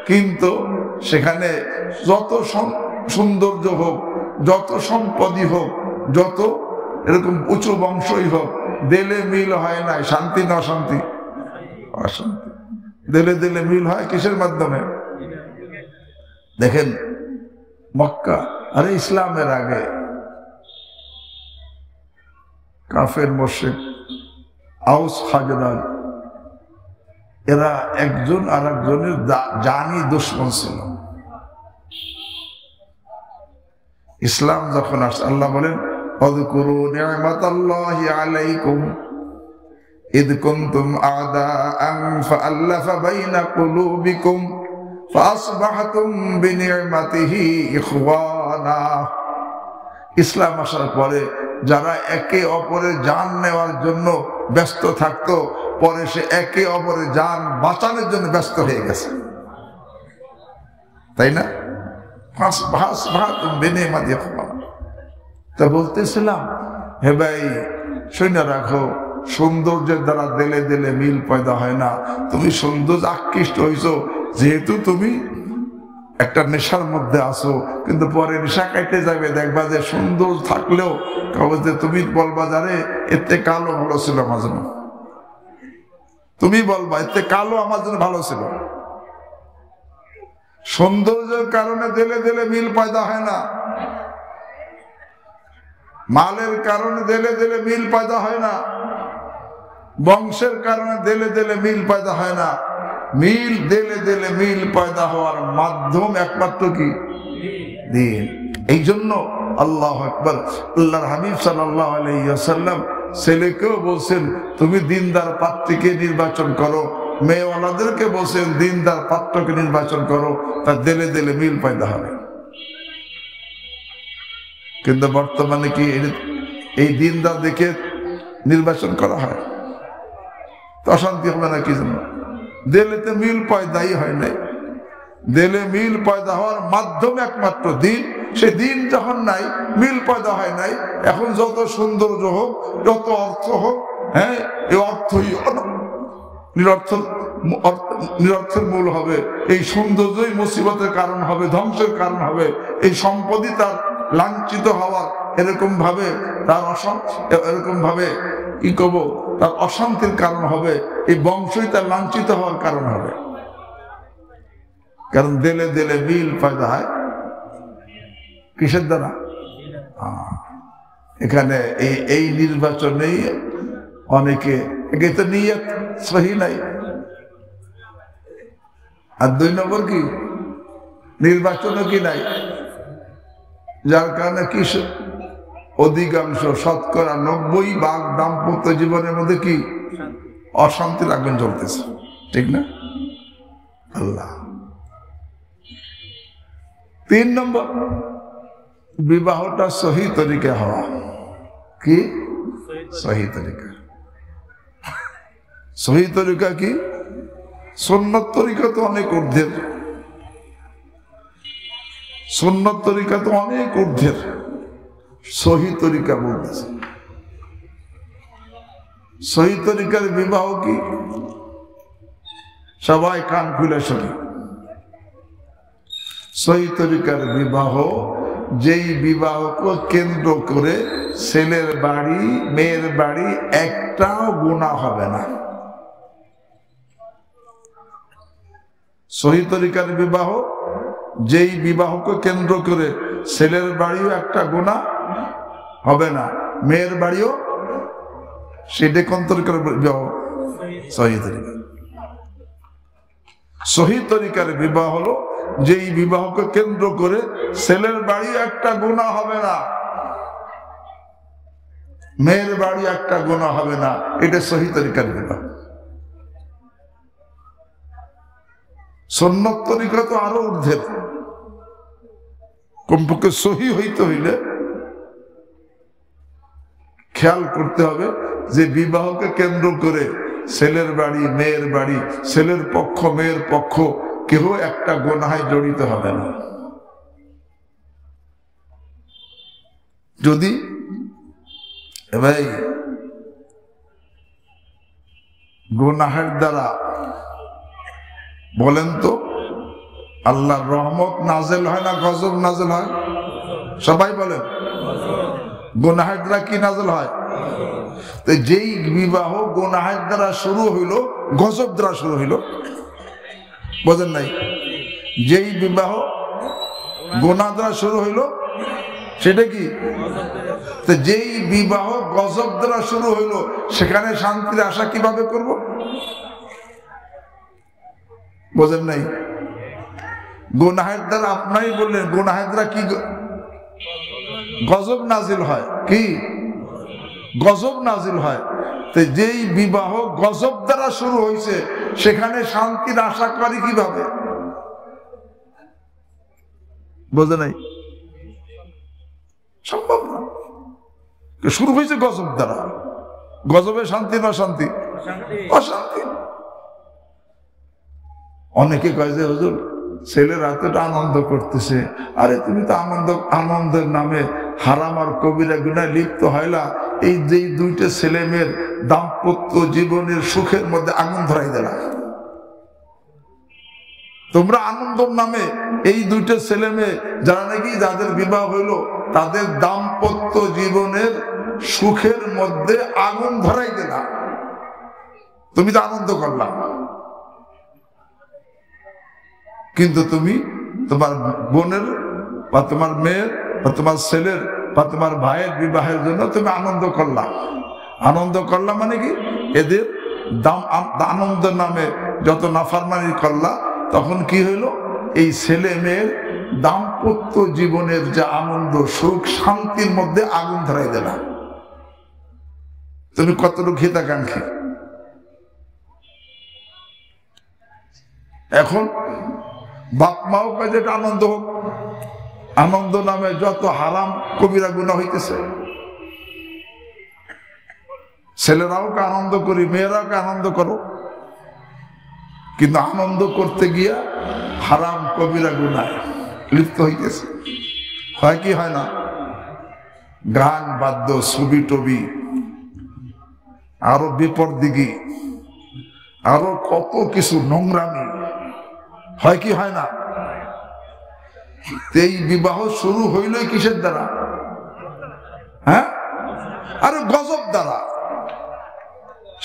কিন্তু সেখানে যত সৌন্দর্য হোক, যত সম্পদই হোক, যত এরকম উঁচু বংশই হোক, দেলে মিল হয় নাই, শান্তি না অশান্তি? অশান্তি। দিলে দিলে মিল হয় কিসের মাধ্যমে? দেখেন মক্কা আরে ইসলামের আগে কাফের মুশরিক আউস খাজরাজ এরা একজন আর একজনের জানি দুশমন ছিল। ইসলাম যখন আসছে আল্লাহ বলেন আযকুরু নি'মাতাল্লাহি আলাইকুম ইদ কুনতুম আ'দাআন ফাআল্লাফা বাইনা কুলুবিকুম ফাসবাহতুম বিনি'মাতিহি ইখওয়ানা। ইসলাম আসার পরে যারা একে অপরের জান নেওয়ার জন্য ব্যস্ত থাকতো পরে সে একে অপরের জান বাঁচানোর জন্য ব্যস্ত হয়ে গেছে, তাই না? তা বলতেছিলাম হে ভাই শুনে রাখো, সৌন্দর্যের দ্বারা দিলে দিলে মিল পয়দা হয় না। তুমি সৌন্দর্য আকৃষ্ট হইছো যেহেতু তুমি একটা নেশার মধ্যে আসো, কিন্তু পরে নেশা কাটতে যাবে দেখবা যে সুন্দর থাকলেও তুমি বলবা যারে এতে কালো ভালো ছিল আমার জন্য, তুমি বলবা এতে কালো আমার জন্য ভালো ছিল। সৌন্দর্যের কারণে দিলে দিলে মিল পয়দা হয় না, মালের কারণে দিলে দিলে মিল পয়দা হয় না, বংশের কারণে দিলে দিলে মিল পয়দা হয় না। মিল দিলে দিলে মিল পয়দা হওয়ার মাধ্যম একমাত্র কি? দিন। এই জন্য আল্লাহু আকবার, আল্লাহর হাবিব সাল্লাল্লাহু আলাইহি ওয়াসাল্লাম ছেলেকেও বলছেন তুমি দিনদার পাত্রীকে নির্বাচন করো, মেয়েওয়ালাদেরকে বলছেন দিনদার পাত্রকে নির্বাচন করো, তার দিলে দিলে মিল পয়দা হবে। কিন্তু বর্তমানে কি এই দিনদার দেখে নির্বাচন করা হয়? তো অশান্তি হবে না কি জন্য? দিলেতে মিল পয়দাই হয় নাই। দিলে মিল পয়দা হওয়ার মাধ্যম একমাত্র দিন। সে দিন যখন নাই, মিল পয়দা হয় নাই। এখন যত সৌন্দর্য হোক, যত অর্থ হোক, হ্যাঁ এই অর্থই নিরর্থের মূল হবে। এই সৌন্দর্যই মুসিবতের কারণ হবে, ধ্বংসের কারণ হবে। এই সম্পদই তার লাঞ্ছিত হওয়ার এরকম ভাবে কি করবো, তার অশান্তির কারণ হবে। এই বংশই তার লাঞ্ছিত হওয়ার কারণ হবে। কারণ দিলে দিলে মিল পয়দা হয় কিসের দ্বারা? এখানে এই নির্বাচনেই অনেকে একে তো নিয়ত সহি নাই। আর 2 নম্বর কি নির্বাচনও কি নাই, যার কারণে কি অধিকাংশ শতকরা 90% দাম্পত্য জীবনের মধ্যে কি অশান্তি রাখবেন চলতেছে, ঠিক না? আল্লাহ। 3 নম্বর বিবাহটা সহি তরিকা হওয়া। কি সহি তরিকা? সহি তরিকা কি? সুন্নত তরিকা তো অনেক ঊর্ধ্বের, সুন্নত তরিকা তো অনেক ঊর্ধ্বের। সহি তরিকা বলতেছে। সহি তরিকার বিবাহ কি? সবাই কান খুলে শুনি। সহি তরিকার বিবাহ যেই বিবাহকে কেন্দ্র করে ছেলের বাড়ি মেয়ের বাড়ি একটাও গুনাহ হবে না। সহি তরিকার বিবাহ যেই বিবাহকে কেন্দ্র করে ছেলের বাড়িও একটা গুনাহ হবে না, মেয়ের বাড়িও, সেটা কোন তরিকার বিবাহ? সহি তরিকা। সহি তরিকার বিবাহ হলো যেই বিবাহকে কেন্দ্র করে ছেলের বাড়ি একটা গুনাহ হবে না, মেয়ের বাড়ি একটা গুনাহ হবে না। এটা সহি তরিকার বিবাহ। সুন্নত তরিকা তো আরো ঊর্ধ্বের। কমপক্ষে সহি হইতে হইলে খেয়াল করতে হবে যে বিবাহকে কেন্দ্র করে ছেলের বাড়ি মেয়ের বাড়ি, ছেলের পক্ষ মেয়ের পক্ষ কেউ একটা গুনাহে জড়িত হবে না। যদি ভাই গুনাহের দ্বারা বলেন তো আল্লাহর রহমত নাজেল হয় না গজব নাজেল হয়? সবাই বলেন গুনাহের দ্বারা কি নাজেল হয়? তো যেই বিবাহ গুনাহের দ্বারা শুরু হইল, গজব দ্বারা শুরু হইল। বোঝেন নাই? যেই বিবাহ গুনাহ দ্বারা শুরু হইল সেটা কি? তো যেই বিবাহ গজব দ্বারা শুরু হইল সেখানে শান্তির আশা কিভাবে করব? বোঝেন নাই? গুনাহের দ্বারা আপনাই বললেন, গুনাহের দ্বারা কি গজব নাজিল হয়? কি গজব নাজিল হয়? তো যেই বিবাহ গজব দ্বারা শুরু হয়েছে সেখানে শান্তির আশা করি কিভাবে? বোঝে নাই? সম্ভব না। শুরু হয়েছে গজব দ্বারা, গজবে শান্তি না শান্তি? অশান্তি। অনেকে কয় যে হুজুর ছেলেরা তো আনন্দ করতেছে, আরে তুমি তো আনন্দের নামে হারাম আর কবিরা গুনায় লিপ্ত হইলা, এই যে দুইটা ছেলে মেয়ের দাম্পত্য জীবনের সুখের মধ্যে আগুন ধরাই দিলা। তোমরা আনন্দর নামে এই দুইটা ছেলে মেয়ে যারা নাকি যাদের বিবাহ হইল তাদের দাম্পত্য জীবনের সুখের মধ্যে আগুন ধরাই দিলা। তুমি তো আনন্দ করলা, কিন্তু তুমি তোমার বোনের বা তোমার মেয়ের বা তোমার ছেলের বা তোমার ভাইয়ের বিবাহের জন্য তুমি আনন্দ করলা। আনন্দ করলা মানে কি? এদের আনন্দের নামে যত নাফরমানি করলা, তখন কি হইল? এই ছেলে মেয়ের দাম্পত্য জীবনের যে আনন্দ সুখ শান্তির মধ্যে আগুন ধরাই দিলা। তুমি কতটুকু হিতাকাঙ্ক্ষী? এখন বাপ মাও কাজে আনন্দ হোক, আনন্দ নামে যত হারাম কবিরা গুনাহ হইতেছে, ছেলেরাও কে আনন্দ করি, মেয়েরাও কে আনন্দ করো, কিন্তু আনন্দ করতে গিয়া হারাম কবিরা গুনায় লিপ্ত হইতেছে। হয় কি হয় না? গান বাদ্য ছবি টবি আরো বিপরদিগি আরো কত কিছু নোংরামি হয় কি হয় না? এই বিবাহ শুরু হইল কিসের দ্বারা? হ্যাঁ, আরে গজব দ্বারা।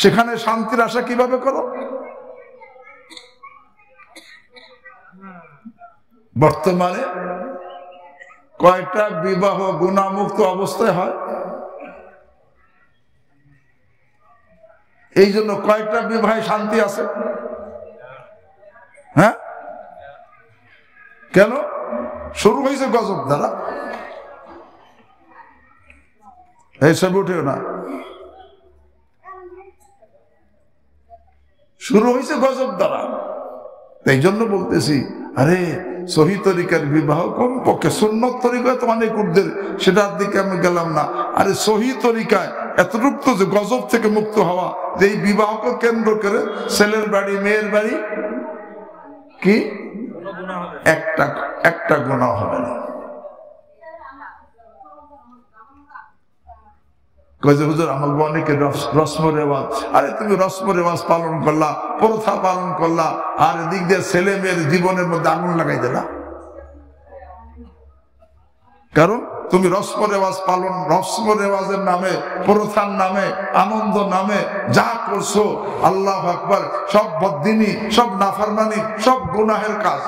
সেখানে শান্তির আশা কিভাবে করো? বর্তমানে কয়টা বিবাহ গুনাহমুক্ত অবস্থায় হয়? এই জন্য কয়টা বিবাহে শান্তি আছে? হ্যাঁ, কেন? শুরু হয়েছে গজব দ্বারা। এইসব উঠেও না, শুরু হয়েছে গজব দ্বারা। এই জন্য বলতেছি, আরে সহি তরিকার বিবাহ কম পক্ষে, সুন্নত তরিকায় তো অনেক উর্ধের, সেটার দিকে আমি গেলাম না। আরে সহি তরিকায় এতটুকু তো যে গজব থেকে মুক্ত হওয়া, যে এই বিবাহকে কেন্দ্র করে ছেলের বাড়ি মেয়ের বাড়ি কি একটা গুনাহ হবে না। হুজুর আমার অনেকে রসম রেওয়াজ, আরে তুমি রসম রেওয়াজ পালন করলা, প্রথা পালন করলা, আর এদিক দিয়ে ছেলে মেয়ের জীবনের মধ্যে আগুন লাগাই দিলা। কারণ তুমি রসম রেওয়াজ পালন, রসম রেওয়াজের নামে, প্রথার নামে, আনন্দ নামে যা করছো, আল্লাহু আকবার, সব বদ্দিনী, সব নাফরমানি, সব গুনাহের কাজ।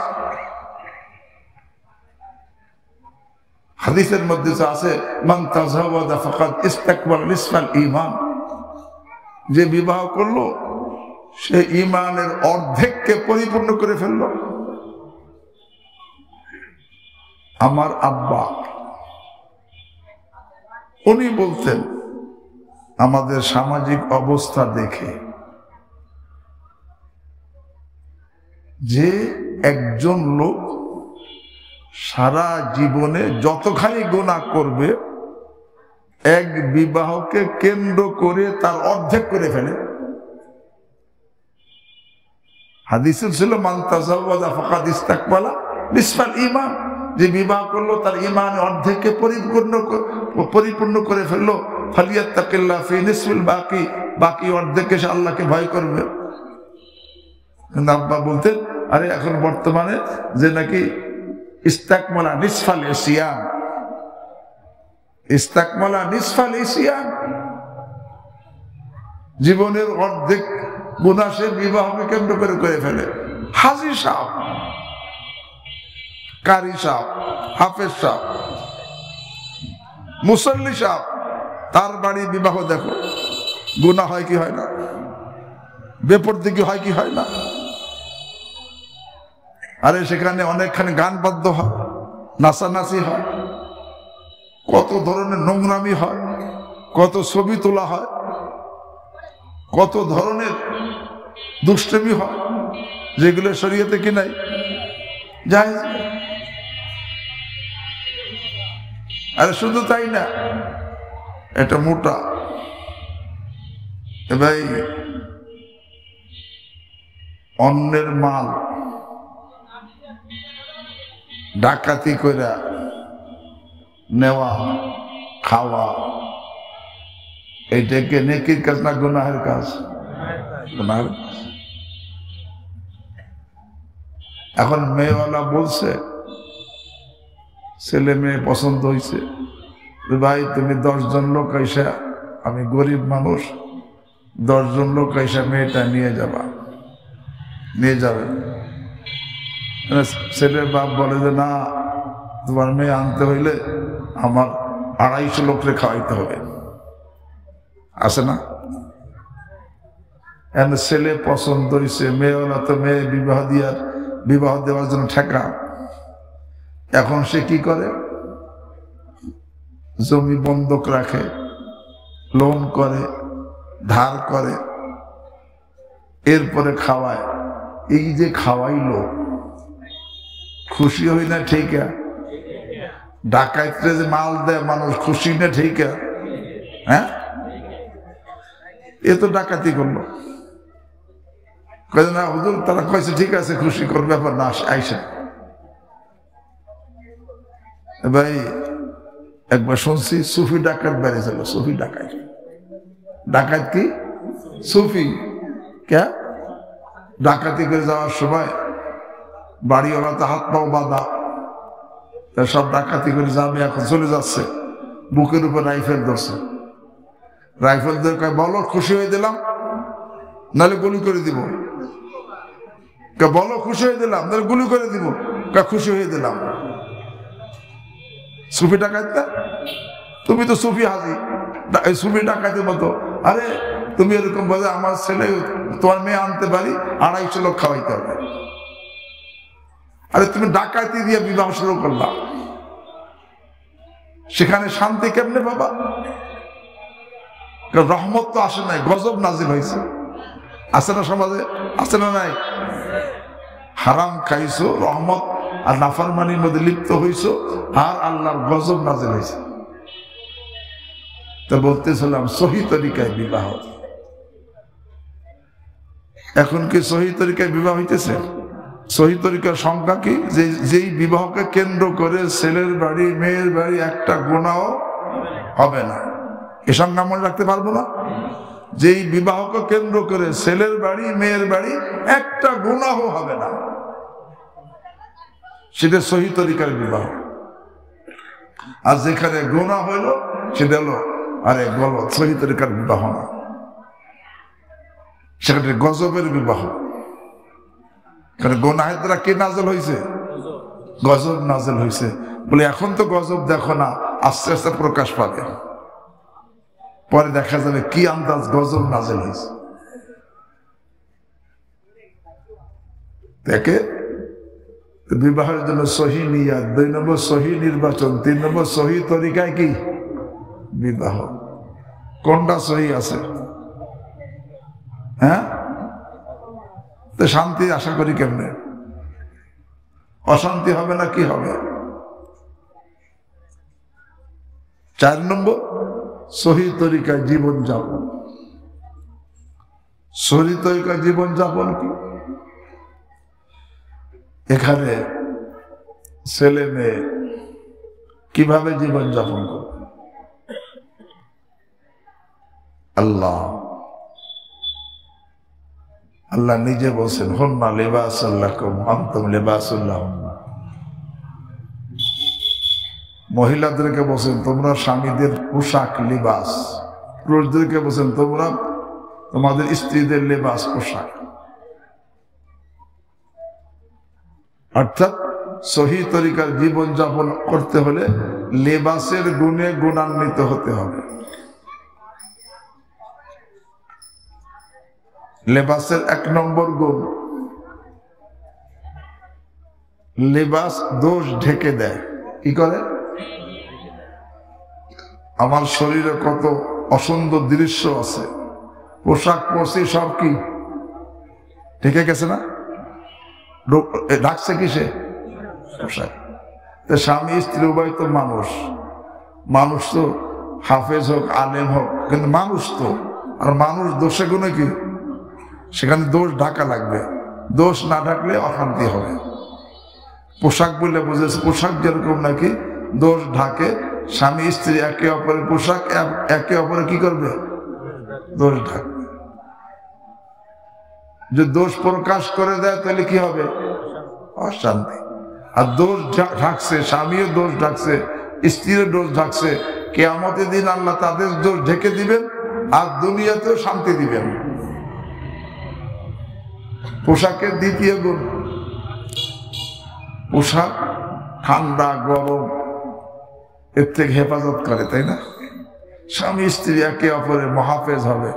হাদিসের মধ্যে আছে, মান তাযাওয়াজা ফাকাদ ইসতাকবাল নিসফাল ঈমান, যে বিবাহ করলো সে ঈমানের অর্ধেককে পরিপূর্ণ করে ফেললো। আমার আব্বা উনি বলতেন, আমাদের সামাজিক অবস্থা দেখে, যে একজন লোক সারা জীবনে যতখানি গুনাহ করবে এক বিবাহকে কেন্দ্র করে তার অর্ধেক করে ফেলে। হাদিসে ছিল, মান তাযাওয়াজা ফাকাদ ইসতাকবালা নিসফাল ঈমান, যে বিবাহ করলো তার ঈমান অর্ধেককে পরিপূর্ণ করে ফেললো। ফালিয়াত্তাকিল্লাহ ফি নিসফিল বাকি, বাকি অর্ধেককে সে আল্লাহকে ভয় করবে। কিন্তু আব্বা বলতেন, আরে এখন বর্তমানে যে নাকি ইস্তাকমালা নিসফাল ইসিয়ান, ইস্তাকমালা নিসফাল ইসিয়ান, জীবনের অর্ধেক গুনাহ সে বিবাহকে কেন্দ্র করে ফেলে। হাজি সাহেব, কারি সাহেব, হাফেজ সাহেব, মুসল্লি সাহেব, তার বাড়ি বিবাহ দেখো, গুনাহ হয় কি হয় না? বেপরদিকি হয় কি হয় না? আরে সেখানে অনেকখানি গান বাদ্য হয়, নাচানাচি হয়, কত ধরনের নোংরামি হয়, কত ছবি তোলা হয়, কত ধরনের দুষ্টমি হয়, যেগুলো শরীয়তে কি নাই, জায়েজ। আরে শুধু তাই না, এটা মোটা ভাই, অন্যের মাল ডাকাতি কইরা নেওয়া, খাওয়া, এইটাকে নেকির কাজ না গুনাহের কাজ? গুনাহের কাজ। এখন মেয়েওয়ালা বলছে, ছেলে মেয়ে পছন্দ হয়েছে, ভাই তুমি 10 জন লোক আইসা, আমি গরিব মানুষ, 10 জন লোক আইসা মেয়েটা নিয়ে যাবা, নিয়ে যাবে। ছেলের বাপ বলে যে না, তোমার মেয়ে আনতে হইলে আমার 250 লোকরে খাওয়াইতে হবে, আছে না? এখন ছেলে পছন্দ হয়েছে, মেয়েওয়ালা তো মেয়ে বিবাহ দেওয়ার জন্য ঠেকা। এখন সে কি করে? জমি বন্ধক রাখে, লোন করে, ধার করে, এরপরে খাওয়ায়। এই যে খাওয়াইলো, খুশি হই না? ঠিক। ডাকাইতে যে মাল দেয় মানুষ, খুশি না? ঠিক। হ্যাঁ, এ তো ডাকাতি করলো। না হুজুর, তারা কয়েছে ঠিক আছে, খুশি কর, ব্যাপার না, আইসা। ভাই একবার শুনছি সুফি ডাকাত বেড়েছিল, সুফি ডাকাত। ডাকাত কি? সুফি। কে? ডাকাতি করে যাওয়ার সময় বাড়িওয়ালা তো হাত পাও বাঁধা, সব ডাকাতি করে যাবে, এখন চলে যাচ্ছে, বুকের উপর রাইফেল ধরছে। রাইফেল ধরে কয়, বলো খুশি হয়ে দিলাম, নাহলে গুলি করে দিব। বলো খুশি হয়ে দিলাম, নাহলে গুলি করে দিব। খুশি হয়ে দিলাম। সুফি ডাকাত না? তুমি তো সুফি হাজি, সুফি ডাকাতের মতো। আরে তুমি এরকম বলে, আমার ছেলে, তোমার মেয়ে আনতে পারি, 250 লোক খাওয়াইতে হবে। আরে তুমি ডাকাতি দিয়ে বিবাহ শুরু করলা, সেখানে শান্তি কেমনে বাবা? রহমত তো আসে নাই, গজব নাজিল হয়েছে। আছে না সমাজে? আছে না নাই? হারাম খাইছো, রহমত আর নাফরমানির মধ্যে লিপ্ত হইছো, আর আল্লাহর গজব নাজিল হয়েছে। তো বলতেছিলাম সহি তরিকায় বিবাহ। এখন কি সহি তরিকায় বিবাহ হইতেছে? সহি তরিকার সংখ্যা কি? যেই বিবাহকে কেন্দ্র করে ছেলের বাড়ি মেয়ের বাড়ি একটা গুনাহ হবে না, এ সংখ্যা মনে রাখতে পারবো না? যেই বিবাহকে কেন্দ্র করে ছেলের বাড়ি মেয়ের বাড়ি একটা গুনাহ হবে না, সেটা সহি তরিকার বিবাহ। আর যেখানে গুনাহ হইল সেটা হলো আরে গলত, সহি তরিকার বিবাহ না, সেখানে গজবের বিবাহ। কারণ গুনাহের দ্বারা কি নাজেল হয়েছে? গজব নাজেল হয়েছে। বলে এখন তো গজব দেখো না, আস্তে আস্তে প্রকাশ পাবে, পরে দেখা যাবে কি আন্দাজ গজব নাজেল হয়েছে। দেখে বিবাহের জন্য সহি নিয়াত, 2 নম্বর সহি নির্বাচন, 3 নম্বর সহি তরিকায় কি বিবাহ। কোনটা সহি আছে? হ্যাঁ, তো শান্তি আশা করি কেমনে? অশান্তি হবে না? কি হবে? 4 নম্বর সহি তরিকায় জীবন যাপন। সহি তরিকায় জীবন যাপন কি? এখানে ছেলে মেয়ে কিভাবে জীবন যাপন করবে? আল্লাহ নিজে বলছেন, হুন্না লিবাসুল লাকুম আনতুম লিবাসুল লাহুন্না। মহিলাদেরকে বলছেন তোমরা স্বামীদের পোশাক, লিবাস। পুরুষদেরকে বলছেন তোমরা তোমাদের স্ত্রীদের লিবাস, পোশাক। অর্থাৎ সহি তরিকার জীবন যাপন করতে হলে লেবাসের গুণে গুণান্বিত হতে হবে। লেবাসের 1 নম্বর গুণ, লেবাস দোষ ঢেকে দেয়। কি করে? আমার শরীরে কত অসুন্দর দৃশ্য আছে, পোশাক পরছি, সব কি ঢেকে গেছে না? ঢাকছে কিসে? পোশাক। স্বামী স্ত্রী উভয় তো মানুষ, মানুষ তো হাফেজ হোক আলেম হোক, কিন্তু মানুষ তো, আর মানুষ দোষে গুণে কি সেখানে দোষ ঢাকা লাগবে, দোষ না ঢাকলে অশান্তি হবে। পোশাক বলে বুঝেছে, পোশাক যেরকম নাকি দোষ ঢাকে, স্বামী স্ত্রী একে অপরের পোশাক একে অপরে কি করবে? দোষ ঢাকবে। যে দোষ প্রকাশ করে দেয় তাহলে কি হবে? অশান্তি। আর দোষ ঢাকছে, স্বামীও দোষ ঢাকছে, স্ত্রীর দোষ ঢাকছে, কিয়ামতের দিন আল্লাহ তাদের দোষ ঢেকে দিবেন আর দুনিয়াতেও শান্তি দিবেন। পোশাকের দ্বিতীয় গুণ, পোশাক ঠান্ডা গরম এর থেকে হেফাজত করে, তাই না? স্বামী স্ত্রী একে অপরের মহাফেজ হবে,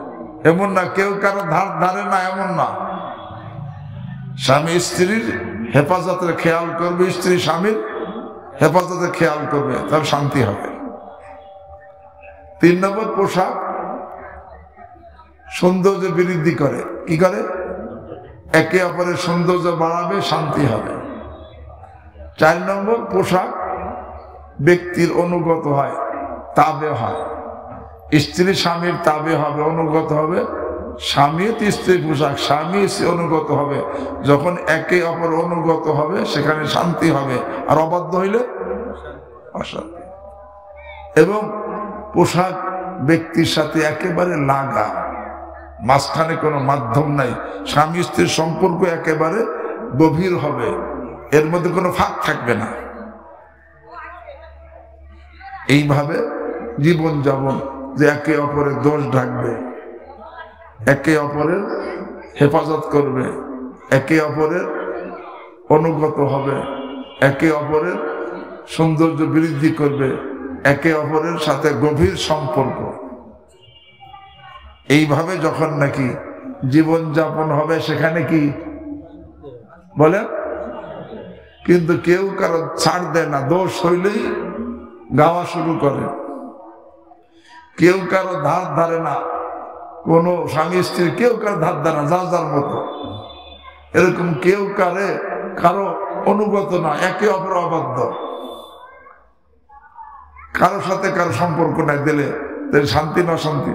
এমন না কেউ কারো ধার ধারে না, এমন না। স্বামী স্ত্রীর হেফাজতের খেয়াল করবে, স্ত্রী স্বামীর হেফাজতের খেয়াল করবে, তার শান্তি হবে। 3 নম্বর, পোশাক সৌন্দর্য বৃদ্ধি করে। কি করে? একে অপরের সৌন্দর্য বাড়াবে, শান্তি হবে। 4 নম্বর, পোশাক ব্যক্তির অনুগত হয়, তাবে হয়। স্ত্রী স্বামীর তাবে হবে, অনুগত হবে। স্বামী স্ত্রীর পোশাক, স্বামী স্ত্রী অনুগত হবে। যখন একে অপর অনুগত হবে সেখানে শান্তি হবে, আর অবাধ্য হইলে অশান্তি। এবং পোশাক ব্যক্তির সাথে একেবারে লাগা, মাঝখানে কোনো মাধ্যম নাই। স্বামী স্ত্রীর সম্পর্ক একেবারে গভীর হবে, এর মধ্যে কোনো ফাঁক থাকবে না। এইভাবে জীবন যাপন, যে একে অপরের দোষ ঢাকবে, একে অপরের হেফাজত করবে, একে অপরের অনুগত হবে, একে অপরের সৌন্দর্য বৃদ্ধি করবে, একে অপরের সাথে গভীর সম্পর্ক। এইভাবে যখন নাকি জীবন যাপন হবে সেখানে কি বলে, কিন্তু কেউ কারো ছাড় দেয় না, দোষ হইলেই গাওয়া শুরু করে। কেউ কারো ধার ধারে না, কোন স্বামী স্ত্রী কেউ কারো ধার ধারে না, যার যার মতো। এরকম কেউ কারো অনুগত না, একে অপর অবাধ্য, কারো সাথে কারো সম্পর্ক নাই, দিলে শান্তি না অশান্তি।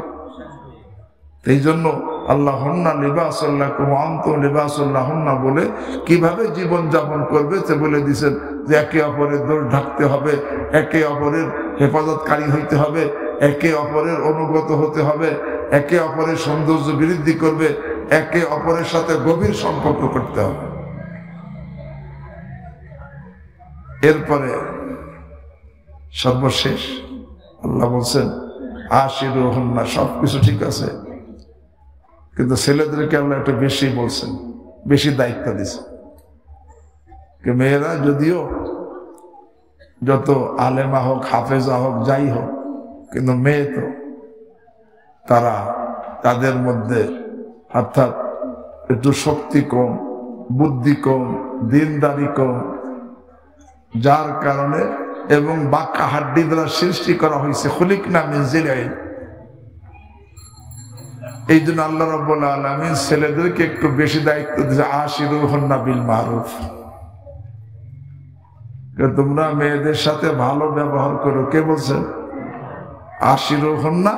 এই জন্য আল্লাহুন্না লিবাসুল্লাকুম ওয়া আনতুম লিবাসুল্লাহুন্না বলে কিভাবে জীবন যাপন করবে সে বলে দিয়েছেন যে একে অপরের দোষ ঢাকতে হবে, একে অপরের হেফাজতকারী হইতে হবে, একে অপরের অনুগত হতে হবে, একে অপরের সৌন্দর্য বৃদ্ধি করবে, একে অপরের সাথে গভীর সম্পর্ক করতে হবে। এরপরে সর্বশেষ আল্লাহ বলছেন আশিরুহুন্না, সবকিছু ঠিক আছে, কিন্তু ছেলেদেরকে আল্লাহ একটু বেশি বলছেন, বেশি দায়িত্ব দিয়েছেন। মেয়েরা যদিও যত আলেমা হোক, হাফেজা হোক, যাই হোক, কিন্তু মেয়ে তো তাদের মধ্যে অর্থাৎ একটু শক্তি কম, বুদ্ধি কম, দিনদারি কম, যার কারণে এবং বাঁকা হাড্ডি দ্বারা সৃষ্টি করা হয়েছে খুলিকনা মিন জিলইন। এই জন্য আল্লাহ রাব্বুল আলামিন ছেলেদেরকে একটু বেশি দায়িত্ব দিয়েছে, আশিরুহুন্না বিল মারুফ, তোমরা মেয়েদের সাথে ভালো ব্যবহার করো। কে বলছেন? আশিরুহুন্না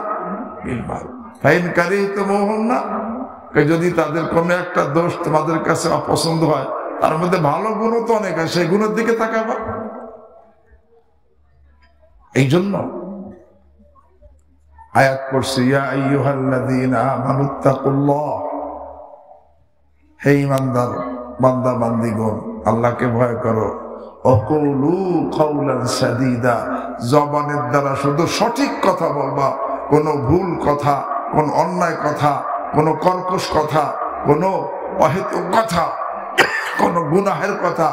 বিল মারুফ ফাইন কারিহতুমুহুন্না, যদি তাদের কোনো একটা দোষ তোমাদের কাছে অপছন্দ হয়, তার মধ্যে ভালো গুণ তো অনেক আছে, সেই গুণের দিকে তাকাবা। এই জন্য আয়াত পড়ছি, ইয়া আইয়ুহাল্লাযীনা আমানুত্তাকুল্লাহ, হে ঈমানদার বান্দা বান্দীগণ, আল্লাহকে ভয় করো। ওয়াকুলু কাওলান সাদীদা, জবানের দ্বারা শুধু সঠিক কথা বলবা, কোন ভুল কথা, কোন অন্যায় কথা, কোন কর্কশ কথা, কোন অহেতুক কথা, কোন গুনাহের কথা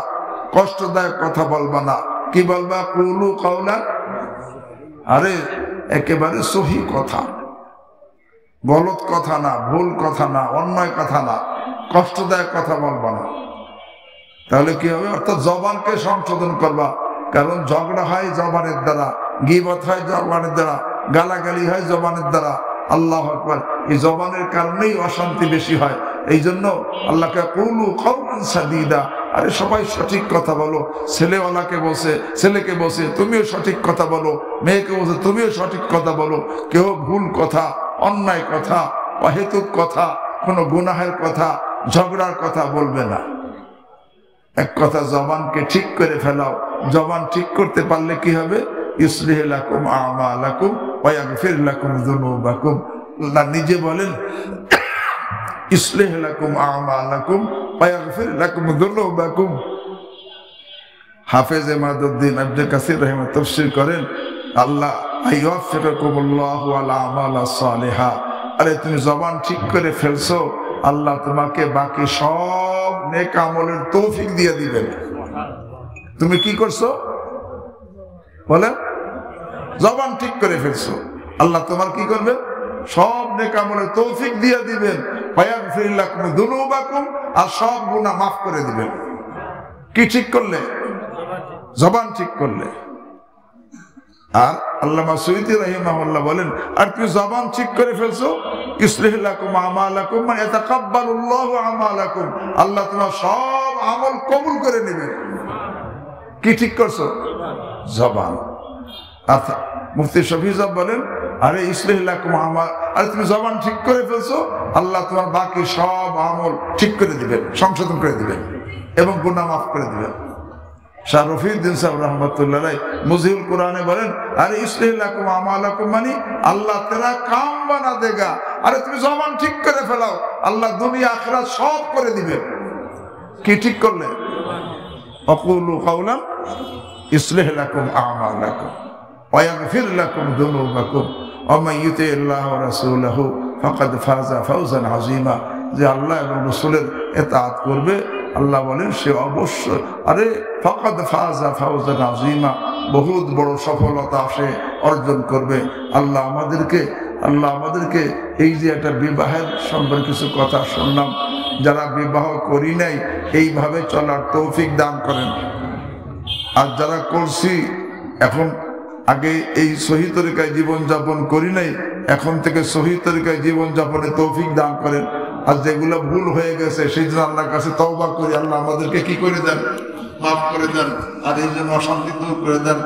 কষ্টদায়ক কথা বলবা না। কি বলবা? কুলু কাউলান, আরে একেবারে সহি কথা, গলত কথা না, ভুল কথা না, অন্যায় কথা না, কষ্টদায়ক কথা বলবা না। তাহলে কি হবে? অর্থাৎ জবানকে সংশোধন করবা, কারণ ঝগড়া হয় জবানের দ্বারা, গীবত হয় জবানের দ্বারা, গালাগালি হয় জবানের দ্বারা। আল্লাহু আকবার। এই জবানের কারণেই অশান্তি বেশি হয়। এই জন্য আল্লাহকে কুলু কাউলান সাদীদা, আরে সবাই সঠিক কথা বলো। ছেলেওয়ালাকে বসে, ছেলেকে বসে তুমিও সঠিক কথা বলো, মেয়েকে বসে তুমিও সঠিক কথা বলো। কেউ ভুল কথা, অন্যায় কথা, অহেতুক কথা, কোনো গুনাহের কথা, ঝগড়ার কথা বলবে না। এক কথা, জবানকে ঠিক করে ফেলাও। জবান ঠিক করতে পারলে কি হবে? ইসলিহ লাকুম আমালাকুম ওয়া ইয়াগফির লাকুম যুনুবাকুম। আল্লাহ নিজে বলেন ইসলিহ লাকুম আমালাকুম ওয়া ইয়াগফির লাকুম যুনুবাকুম। হাফেজ ইমাদউদ্দিন ইবনে কাসির রাহিমাহুল্লাহ তাফসীর করেন, আল্লাহ আইয়াফিকুমুল্লাহু আলা আমালাস সালিহা। আরে তুমি জবান ঠিক করে ফেলছো, আল্লাহ তোমাকে বাকি সব নেক আমলের তৌফিক দিয়ে দিবেন। তুমি কি করছো বলেন? জবান ঠিক করে ফেলছো, আল্লাহ তোমার কি করবে? সব নেক আমলের তৌফিক দিয়ে দিবেন। ওয়ায়াগফির লাকুম যুনুবাকুম, আর সব গুনাহ মাফ করে দিবেন। কি ঠিক করলে? জবান ঠিক করলে। আর আল্লামা সুয়ুতী রাহিমাহুল্লাহ বলেন, আর তুমি জবান ঠিক করে ফেলছো, ইসলিহ লাকুম আমালাকুম মানে ইয়াতাকাব্বালুল্লাহু আমালাকুম, আল্লাহ তোমার সব আমল কবুল করে নেবেন। কি ঠিক করছো? জবান। আচ্ছা, মুফতি শফি সাহেব বলেন, আরে ইসলিহ লাকুম আমাল, আরে তুমি জবান ঠিক করে ফেলছো, আল্লাহ তোমার বাকি সব আমল ঠিক করে দিবেন, সংশোধন করে দিবেন এবং গুনাহ মাফ করে দিবেন। শাহ রফিউদ্দিন সাহেব রহমতুল্লাহ আলাইহি মুজিবুল কোরআনে বলেন, আরে ইসলিহ লাকুম আমালাকুম মানে আল্লাহ তেরা কাম বানা দেগা। আরে তুমি জবান ঠিক করে ফেলাও, আল্লাহ দুনিয়া আখিরাত সব করে দিবেন। কি ঠিক করলে? আকুলু কাউলান ইসলিহ লাকুম আমালাকুম ওয়া ইয়াগফির লাকুম যুনুবাকুম ওয়া মান ইউতিল্লাহ ওয়া রাসূলাহু ফাকাদ ফাযা ফাওজান আযীমা। যে আল্লাহ এবং রাসূলের ইতাআত করবে, আল্লাহ বলেন সে অবশ্যই, আরে ফাকাদ ফাযা ফাওজান আযীমা, বহুত বড় সফলতা সে অর্জন করবে। আল্লাহ আমাদেরকে এই যে একটা বিবাহের সম্পর্কে কিছু কথা শুনলাম, যারা বিবাহ করি নাই এইভাবে চলার তৌফিক দান করেন। আর যারা করছি এখন, আগে এই সহি তরিকায় জীবনযাপন করি নাই, এখন থেকে সহি তরিকায় জীবনযাপনের তৌফিক দান করেন। আর যেগুলো ভুল হয়ে গেছে সেই জন্য আল্লাহর কাছে তওবা করি, আল্লাহ আমাদেরকে কি করে দেন? মাফ করে দেন। আর এই জন্য অশান্তি দূর করে দেন।